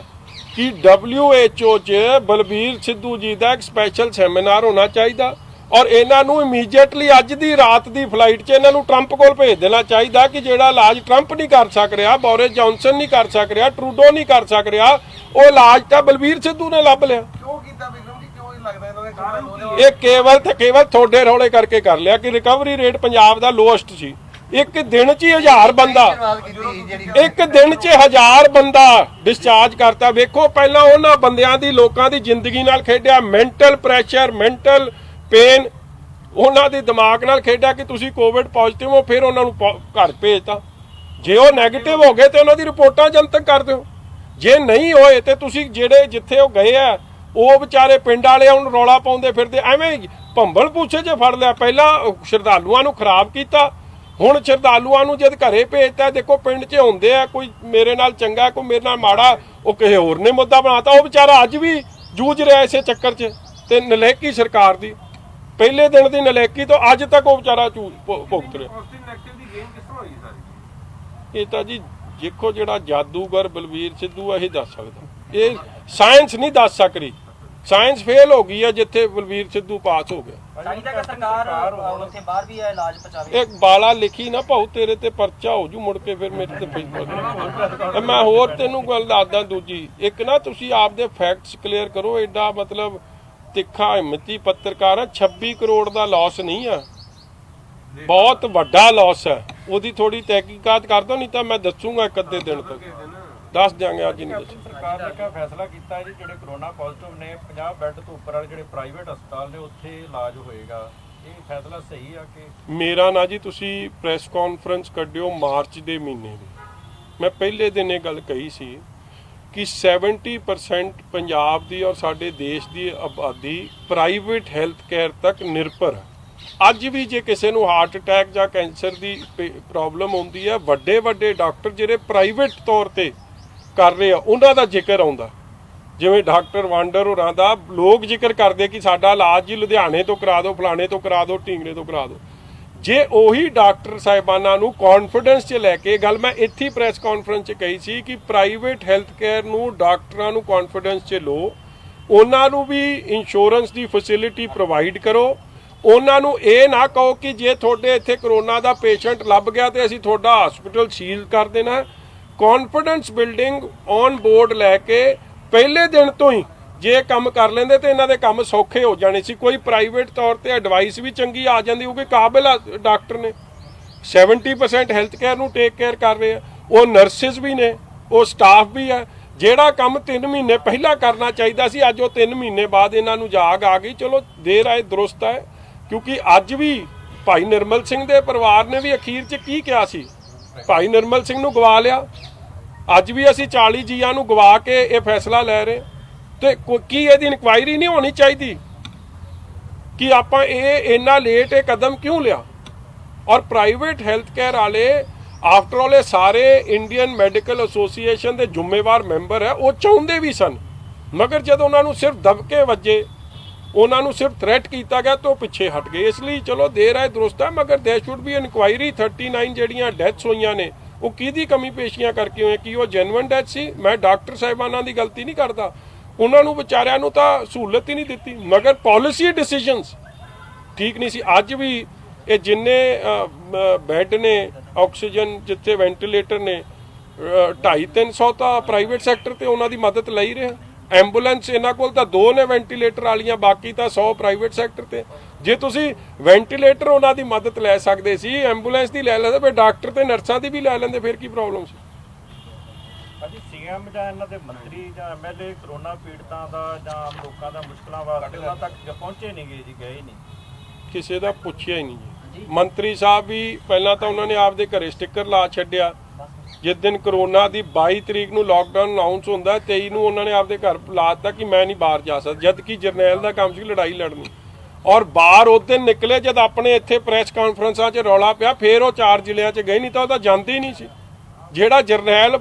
ਕਿ WHO 'ਚ ਬਲਬੀਰ ਸਿੱਧੂ ਜੀ ਦਾ ਇੱਕ ਸਪੈਸ਼ਲ ਸੈਮੀਨਾਰ ਹੋਣਾ ਚਾਹੀਦਾ ਔਰ ਇਹਨਾਂ ਨੂੰ ਇਮੀਡੀਏਟਲੀ ਅੱਜ ਦੀ ਰਾਤ ਦੀ ਫਲਾਈਟ 'ਚ ਇਹਨਾਂ ਨੂੰ ਟਰੰਪ ਕੋਲ ਭੇਜ ਦੇਣਾ ਚਾਹੀਦਾ ਕਿ ਜਿਹੜਾ ਇਲਾਜ ਟਰੰਪ ਨਹੀਂ ਕਰ ਸਕ ਰਿਹਾ, ਬੋਰਿਸ ਜੌਨਸਨ ਨਹੀਂ ਕਰ ਸਕ ਰਿਹਾ, ਟਰੂਡੋ ਨਹੀਂ ਕਰ ਸਕ ਰਿਹਾ, ਉਹ ਇਲਾਜ ਤਾਂ ਬਲਬੀਰ ਸਿੱਧੂ ਨੇ ਲੱਭ ਲਿਆ। ਕਿਉਂ ਕੀਤਾ ਬਿਕਰਮ ਜੀ, ਕਿਉਂ ਇਹ ਲੱਗਦਾ ਇਹਨਾਂ ਦੇ ਇਹ ਕੇਵਲ ਤੁਹਾਡੇ ਰੌਲੇ ਕਰਕੇ ਕਰ ਲਿਆ ਕਿ ਰਿਕਵਰੀ ਰੇਟ ਪੰਜਾਬ ਦਾ ਲੋਐਸਟ ਸੀ। ਇੱਕ ਦਿਨ 'ਚ ਹੀ 1000 ਬੰਦਾ, ਇੱਕ ਦਿਨ 'ਚ 1000 ਬੰਦਾ ਡਿਸਚਾਰਜ ਕਰਤਾ। ਵੇਖੋ ਪਹਿਲਾਂ ਉਹਨਾਂ ਬੰਦਿਆਂ ਦੀ, ਲੋਕਾਂ ਦੀ ਜ਼ਿੰਦਗੀ ਨਾਲ ਖੇਡਿਆ, ਮੈਂਟਲ ਪ੍ਰੈਸ਼ਰ, ਮੈਂਟਲ ਪੇਨ, ਉਹਨਾਂ ਦੇ ਦਿਮਾਗ ਨਾਲ ਖੇਡਿਆ ਕਿ ਤੁਸੀਂ ਕੋਵਿਡ ਪੋਜ਼ਿਟਿਵ ਹੋ, ਫਿਰ ਉਹਨਾਂ ਨੂੰ ਘਰ ਭੇਜਤਾ। ਜੇ ਉਹ ਨੈਗੇਟਿਵ ਹੋ ਗਏ ਤੇ ਉਹਨਾਂ ਦੀ ਰਿਪੋਰਟਾਂ ਜਨਤਕ ਕਰ ਦਿਓ, ਜੇ ਨਹੀਂ ਹੋਏ ਤੇ ਤੁਸੀਂ ਜਿਹੜੇ ਜਿੱਥੇ ਉਹ ਗਏ ਆ ਉਹ ਵਿਚਾਰੇ ਪਿੰਡ ਵਾਲੇ ਹੁਣ ਰੌਲਾ ਪਾਉਂਦੇ ਫਿਰਦੇ, ਐਵੇਂ ਭੰਬਲ ਪੂਛੇ 'ਚ ਫੜ ਲਿਆ। ਪਹਿਲਾਂ ਸ਼ਰਧਾਲੂਆਂ ਨੂੰ ਖਰਾਬ ਕੀਤਾ, ਹੁਣ ਸ਼ਰਧਾਲੂਆਂ ਨੂੰ ਜਦ ਘਰੇ ਭੇਜਤਾ। ਦੇਖੋ ਪਿੰਡ 'ਚ ਹੁੰਦੇ ਆ, ਕੋਈ ਮੇਰੇ ਨਾਲ ਚੰਗਾ, ਕੋਈ ਮੇਰੇ ਨਾਲ ਮਾੜਾ, ਉਹ ਕਿਸੇ ਹੋਰ ਨੇ ਮੁੱਦਾ ਬਣਾਤਾ। ਉਹ ਵਿਚਾਰਾ ਅੱਜ ਵੀ ਜੂਝ ਰਿਹਾ ਇਸੇ ਚੱਕਰ 'ਚ। ਤੇ ਨਲਾਇਕੀ ਸਰਕਾਰ ਦੀ, ਪਹਿਲੇ ਦਿਨ ਦੀ ਨਲਾਇਕੀ ਤੋਂ ਅੱਜ ਤੱਕ ਉਹ ਵਿਚਾਰਾ ਭੁਗਤ ਰਿਹਾ। ਇਹ ਤਾਂ ਜੀ ਦੇਖੋ ਜਿਹੜਾ ਜਾਦੂਗਰ ਬਲਬੀਰ ਸਿੱਧੂ ਇਹੀ ਦੱਸ ਸਕਦਾ, ਇਹ ਸਾਇੰਸ ਨਹੀਂ ਦੱਸ ਸਕਦੀ। ਸਾਇੰਸ ਫੇਲ ਹੋ ਗਈ ਹੈ ਜਿੱਥੇ ਬਲਬੀਰ ਸਿੱਧੂ ਪਾਸ ਹੋ ਗਿਆ। ਚਾਹੀਦਾ ਕਿ ਸਰਕਾਰ ਉੱਥੇ ਬਾਹਰ ਵੀ ਇਹ ਇਲਾਜ ਪਹੁੰਚਾਵੇ। ਇੱਕ ਬਾਲਾ ਲਿਖੀ ਨਾ ਭਾਉ ਤੇਰੇ ਤੇ ਪਰਚਾ ਹੋ ਜੂ, ਮੁੜ ਕੇ ਫਿਰ ਮੇਰੇ ਤੇ ਫੇਸਬੁੱਕ। ਮੈਂ ਹੋਰ ਤੈਨੂੰ ਗੱਲ ਦੱਸਦਾ ਦੂਜੀ, ਇੱਕ ਨਾ ਤੁਸੀਂ ਆਪਦੇ ਫੈਕਟਸ ਕਲੀਅਰ ਕਰੋ। ਐਡਾ ਮਤਲਬ ਤਿੱਖਾ ਹਿੰਮਤੀ ਪੱਤਰਕਾਰ ਆ, 26 ਕਰੋੜ ਦਾ ਲਾਸ ਨਹੀਂ ਆ, ਬਹੁਤ ਵੱਡਾ ਲਾਸ ਹੈ। ਉਹਦੀ ਥੋੜੀ ਤਹਿਕੀਕਾਤ ਕਰ ਦੋ, ਨਹੀਂ ਤਾਂ ਮੈਂ ਦੱਸੂਗਾ ਇੱਕ ਅੱਧੇ ਦਿਨ ਤੱਕ ਦੱਸ ਦਿਆਂਗੇ, ਅੱਜ ਨਹੀਂ ਦੱਸ। ਸਰਕਾਰ ਨੇ ਕਿਹਾ ਫੈਸਲਾ ਕੀਤਾ ਜੀ ਜਿਹੜੇ ਕਰੋਨਾ ਪੋਜ਼ਿਟਿਵ ਨੇ 50 ਬੈੱਡ ਤੋਂ ਉੱਪਰ ਵਾਲੇ ਜਿਹੜੇ ਪ੍ਰਾਈਵੇਟ ਹਸਪਤਾਲ ਨੇ ਉੱਥੇ ਇਲਾਜ ਹੋਏਗਾ। ਇਹ ਫੈਸਲਾ ਸਹੀ ਆ ਕਿ ਮੇਰਾ ਨਾ ਜੀ ਤੁਸੀਂ ਪ੍ਰੈਸ ਕਾਨਫਰੰਸ ਕੱਢਿਓ ਮਾਰਚ ਦੇ ਮਹੀਨੇ ਦੀ, ਮੈਂ ਪਹਿਲੇ ਦਿਨ ਇਹ ਗੱਲ ਕਹੀ ਸੀ ਕਿ 70% ਪੰਜਾਬ ਦੀ ਔਰ ਸਾਡੇ ਦੇਸ਼ ਦੀ ਆਬਾਦੀ ਪ੍ਰਾਈਵੇਟ ਹੈਲਥ ਕੇਅਰ ਤੱਕ ਨਿਰਭਰ ਹੈ। ਅੱਜ ਵੀ ਜੇ ਕਿਸੇ ਨੂੰ ਹਾਰਟ ਅਟੈਕ ਜਾਂ ਕੈਂਸਰ ਦੀ ਪ੍ਰੋਬਲਮ ਹੁੰਦੀ ਹੈ, ਵੱਡੇ ਵੱਡੇ ਡਾਕਟਰ ਜਿਹੜੇ ਪ੍ਰਾਈਵੇਟ ਤੌਰ ਤੇ ਕਰ ਰਹੇ ਆ ਉਹਨਾਂ ਦਾ ਜ਼ਿਕਰ ਆਉਂਦਾ। ਜਿਵੇਂ ਡਾਕਟਰ ਵਾਂਡਰ ਹੋਰਾਂ ਦਾ ਲੋਕ ਜ਼ਿਕਰ ਕਰਦੇ ਕਿ ਸਾਡਾ ਇਲਾਜ ਜੀ ਲੁਧਿਆਣੇ ਤੋਂ ਕਰਾ ਦਿਓ, ਫਲਾਣੇ ਤੋਂ ਕਰਾ ਦਿਓ, ਢੀਂਗੜੇ ਤੋਂ ਕਰਾ ਦਿਓ। ਜੇ ਉਹੀ ਡਾਕਟਰ ਸਾਹਿਬਾਨਾਂ ਨੂੰ ਕੌਨਫੀਡੈਂਸ 'ਚ ਲੈ ਕੇ, ਗੱਲ ਮੈਂ ਇੱਥੇ ਪ੍ਰੈਸ ਕਾਨਫਰੰਸ 'ਚ ਕਹੀ ਸੀ ਕਿ ਪ੍ਰਾਈਵੇਟ ਹੈਲਥ ਕੇਅਰ ਨੂੰ ਡਾਕਟਰਾਂ ਨੂੰ ਕੌਨਫੀਡੈਂਸ 'ਚ ਲਓ, ਉਹਨਾਂ ਨੂੰ ਵੀ ਇੰਸ਼ੋਰੈਂਸ ਦੀ ਫੈਸਿਲਿਟੀ ਪ੍ਰੋਵਾਈਡ ਕਰੋ। ਉਹਨਾਂ ਨੂੰ ਇਹ ਨਾ ਕਹੋ ਕਿ ਜੇ ਤੁਹਾਡੇ ਇੱਥੇ ਕਰੋਨਾ ਦਾ ਪੇਸ਼ੈਂਟ ਲੱਭ ਗਿਆ ਤੇ ਅਸੀਂ ਤੁਹਾਡਾ ਹਸਪੀਟਲ ਸੀਲ ਕਰ ਦੇਣਾ। ਕੌਨਫੀਡੈਂਸ ਬਿਲਡਿੰਗ ਔਨ ਬੋਰਡ ਲੈ ਕੇ ਪਹਿਲੇ ਦਿਨ ਤੋਂ ਹੀ ਜੇ ਕੰਮ ਕਰ ਲੈਂਦੇ ਤੇ ਇਹਨਾਂ ਦੇ ਕੰਮ ਸੌਖੇ ਹੋ ਜਾਣੇ ਸੀ। ਕੋਈ ਪ੍ਰਾਈਵੇਟ ਤੌਰ ਤੇ ਐਡਵਾਈਸ ਵੀ ਚੰਗੀ ਆ ਜਾਂਦੀ, ਕਿਉਂਕਿ ਕਾਬਿਲ ਡਾਕਟਰ ਨੇ 70% ਹੈਲਥ ਕੇਅਰ ਨੂੰ ਟੇਕ ਕੇਅਰ ਕਰ ਰਹੇ ਆ, ਉਹ ਨਰਸਿਸ ਵੀ ਨੇ, ਉਹ ਸਟਾਫ ਵੀ ਹੈ। ਜਿਹੜਾ ਕੰਮ 3 ਮਹੀਨੇ ਪਹਿਲਾਂ ਕਰਨਾ ਚਾਹੀਦਾ ਸੀ, ਅੱਜ ਉਹ 3 ਮਹੀਨੇ ਬਾਅਦ ਇਹਨਾਂ ਨੂੰ ਜਾਗ ਆ ਗਈ। ਚਲੋ ਦੇਰ ਆਏ ਦਰੁਸਤ ਹੈ, ਕਿਉਂਕਿ ਅੱਜ ਵੀ ਭਾਈ ਨਿਰਮਲ ਸਿੰਘ ਦੇ ਪਰਿਵਾਰ ਨੇ ਵੀ ਅਖੀਰ 'ਚ ਕੀ ਕਿਹਾ ਸੀ, ਭਾਈ ਨਿਰਮਲ ਸਿੰਘ ਨੂੰ ਗਵਾ ਲਿਆ। ਅੱਜ ਵੀ ਅਸੀਂ 40 ਜੀਆਂ ਨੂੰ ਗਵਾ ਕੇ ਇਹ ਫੈਸਲਾ ਲੈ ਰਹੇ ਤੇ ਕੀ ਇਹਦੀ ਇਨਕੁਆਇਰੀ ਨਹੀਂ ਹੋਣੀ ਚਾਹੀਦੀ ਕਿ ਆਪਾਂ ਇਹ ਇੰਨਾ ਲੇਟ ਇਹ ਕਦਮ ਕਿਉਂ ਲਿਆ। ਔਰ ਪ੍ਰਾਈਵੇਟ ਹੈਲਥ ਕੇਅਰ ਵਾਲੇ ਆਫਟਰ ਆਲ ਇਹ ਸਾਰੇ ਇੰਡੀਅਨ ਮੈਡੀਕਲ ਐਸੋਸੀਏਸ਼ਨ ਦੇ ਜ਼ਿੰਮੇਵਾਰ ਮੈਂਬਰ ਹੈ, ਉਹ ਚਾਹੁੰਦੇ ਵੀ ਸਨ, ਮਗਰ ਜਦੋਂ ਉਹਨਾਂ ਨੂੰ ਸਿਰਫ ਦਬਕੇ ਵੱਜੇ, ਉਹਨਾਂ ਨੂੰ ਸਿਰਫ ਥ੍ਰੈਟ ਕੀਤਾ ਗਿਆ ਤਾਂ ਉਹ ਪਿੱਛੇ ਹਟ ਗਏ। ਇਸ ਲਈ ਚਲੋ ਦੇਰ ਆਏ ਦਰੁਸਤ ਹੈ, ਮਗਰ ਦੇਰ ਸ਼ੁੱਡ ਬੀ ਇਨਕੁਆਇਰੀ। 39 ਜਿਹੜੀਆਂ ਡੈਥਸ ਹੋਈਆਂ ਨੇ ਉਹ ਕਿਹਦੀ ਕਮੀ ਪੇਸ਼ੀਆਂ ਕਰਕੇ ਹੋਏ, ਕਿ ਉਹ ਜੈਨੂਇਨ ਡੈਥ ਸੀ। ਮੈਂ ਡਾਕਟਰ ਸਾਹਿਬਾਨਾਂ ਦੀ ਗਲਤੀ ਨਹੀਂ ਕਰਦਾ, ਉਹਨਾਂ ਨੂੰ ਵਿਚਾਰਿਆਂ ਨੂੰ ਤਾਂ ਸਹੂਲਤ ਹੀ ਨਹੀਂ ਦਿੱਤੀ। ਮਗਰ ਪਾਲਿਸੀ ਡਿਸੀਜਨਸ ਠੀਕ ਨਹੀਂ ਸੀ। ਅੱਜ ਵੀ ਇਹ ਜਿੰਨੇ ਬੈੱਡ ਨੇ, ਆਕਸੀਜਨ ਜਿੱਥੇ ਵੈਂਟੀਲੇਟਰ ਨੇ 250-300 ਤਾਂ ਪ੍ਰਾਈਵੇਟ ਸੈਕਟਰ ਤੇ ਉਹਨਾਂ ਦੀ ਮਦਦ ਲਈ ਰਿਹਾ। ਐਂਬੂਲੈਂਸ ਇਹਨਾਂ ਕੋਲ ਤਾਂ 2 ਨੇ ਵੈਂਟੀਲੇਟਰ ਵਾਲੀਆਂ, ਬਾਕੀ ਤਾਂ 100 ਪ੍ਰਾਈਵੇਟ ਸੈਕਟਰ ਤੇ। ਜੇ ਤੁਸੀਂ ਵੈਂਟੀਲੇਟਰ ਉਹਨਾਂ ਦੀ ਮਦਦ ਲੈ ਸਕਦੇ ਸੀ, ਐਂਬੂਲੈਂਸ ਦੀ ਲੈ ਲੈਂਦੇ, ਫਿਰ ਡਾਕਟਰ ਤੇ ਨਰਸਾਂ ਦੀ ਵੀ ਲੈ ਲੈਂਦੇ, ਫਿਰ ਕੀ ਪ੍ਰੋਬਲਮ ਸੀ? ਅਜੀ ਸੀਐਮ ਜਾਂ ਇਹਨਾਂ ਦੇ ਮੰਤਰੀ ਜਾਂ ਐਮਐਲਏ ਕਰੋਨਾ ਪੀੜਤਾਂ ਦਾ ਜਾਂ ਆਮ ਲੋਕਾਂ ਦਾ ਮੁਸ਼ਕਲਾਂ ਵਾਸਤੇ ਉਹਨਾਂ ਤੱਕ ਪਹੁੰਚੇ ਨਹੀਂ ਗਏ ਜੀ, ਗਏ ਹੀ ਨਹੀਂ, ਕਿਸੇ ਦਾ ਪੁੱਛਿਆ ਹੀ ਨਹੀਂ ਜੀ। ਮੰਤਰੀ ਸਾਹਿਬ ਵੀ ਪਹਿਲਾਂ ਤਾਂ ਉਹਨਾਂ ਨੇ ਆਪਦੇ ਘਰੇ ਸਟicker ਲਾ ਛੱਡਿਆ। ਜਿਸ ਦਿਨ ਕਰੋਨਾ ਦੀ 22 ਤਰੀਕ ਨੂੰ ਲਾਕਡਾਊਨ ਅਨਾਉਂਸ ਹੁੰਦਾ, 23 ਨੂੰ ਉਹਨਾਂ ਨੇ ਆਪਦੇ ਘਰ ਲਾ ਦਿੱਤਾ ਕਿ ਮੈਂ ਨਹੀਂ ਬਾਹਰ ਜਾ ਸਕਦਾ, ਜਦ ਕਿ ਜਰਨੈਲ ਦਾ ਕੰਮ ਸੀ ਲੜਾਈ ਲੜਨੀ। ਔਰ ਬਾਹਰ ਉਸ ਦਿਨ ਨਿਕਲੇ ਜਦ ਆਪਣੇ ਇੱਥੇ ਪ੍ਰੈਸ ਕਾਨਫਰੰਸਾਂ 'ਚ ਰੌਲਾ ਪਿਆ, ਫਿਰ ਉਹ 4 ਜ਼ਿਲ੍ਹਿਆਂ 'ਚ ਗਏ, ਨਹੀਂ ਤਾਂ ਉਹ ਤਾਂ ਜਾਂਦੇ ਹੀ ਨਹੀਂ ਸੀ। ਜਿਹੜਾ ਜਰਨੈਲ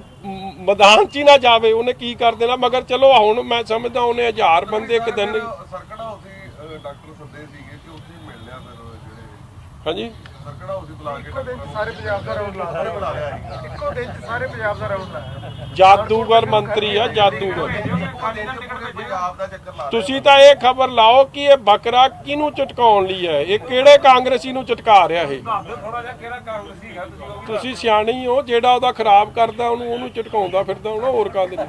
ਮੈਦਾਨ 'ਚ ਹੀ ਨਾ ਜਾਵੇ ਉਹਨੇ ਕੀ ਕਰ ਦੇਣਾ। ਮਗਰ ਚਲੋ ਹੁਣ ਮੈਂ ਸਮਝਦਾ ਉਹਨੇ 1000 ਬੰਦੇ ਇੱਕ ਦਿਨ ਸਰਕਟ ਹਾਊਸ ਦੀ ਡਾਕਟਰ ਸੱਦੇ ਸੀਗੇ ਤੇ ਉੱਥੇ ਮਿਲ ਲਿਆ ਫਿਰ ਜਿਹੜੇ ਹਾਂਜੀ ਸਰਕਟ ਹਾਊਸ ਦੀ ਬੁਲਾ ਕੇ ਸਾਰੇ ਪੰਜਾਬ ਦਾ ਰਾਉਂਡ ਲਾ ਰਿਹਾ ਸੀਗਾ। ਇੱਕੋ ਦਿਨ 'ਚ ਸਾਰੇ ਪੰਜਾਬ ਦਾ ਰਾਉਂਡ ਲਾਇਆ। ਜਾਦੂਗਰ ਮੰਤਰੀ ਆ, ਜਾਦੂਗਰ। ਪੰਜਾਬ ਦਾ ਚੱਕਰ ਲਾ ਤੁਸੀਂ ਤਾਂ ਇਹ ਖਬਰ ਲਾਓ ਕਿ ਇਹ ਬੱਕਰਾ ਕਿਹਨੂੰ ਚਟਕਾਉਣ ਲਈ ਹੈ, ਇਹ ਕਿਹੜੇ ਕਾਂਗਰਸੀ ਨੂੰ ਚਟਕਾ ਰਿਹਾ ਇਹ? ਥੋੜਾ ਜਿਹਾ ਕਿਹੜਾ ਕਾਂਗਰਸੀ ਹੈਗਾ ਤੁਸੀਂ ਸਿਆਣੇ ਹੀ ਹੋ, ਜਿਹੜਾ ਉਹਦਾ ਖਰਾਬ ਕਰਦਾ ਉਹਨੂੰ ਚਟਕਾਉਂਦਾ ਫਿਰਦਾ ਹੋਣਾ, ਹੋਰ ਕਾਹਦੇ ਲਈ?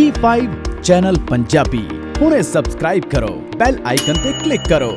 E5 ਚੈਨਲ ਪੰਜਾਬੀ ਹੁਣੇ ਸਬਸਕ੍ਰਾਈਬ ਕਰੋ, ਬੈਲ ਆਈਕਨ ਤੇ ਕਲਿੱਕ ਕਰੋ।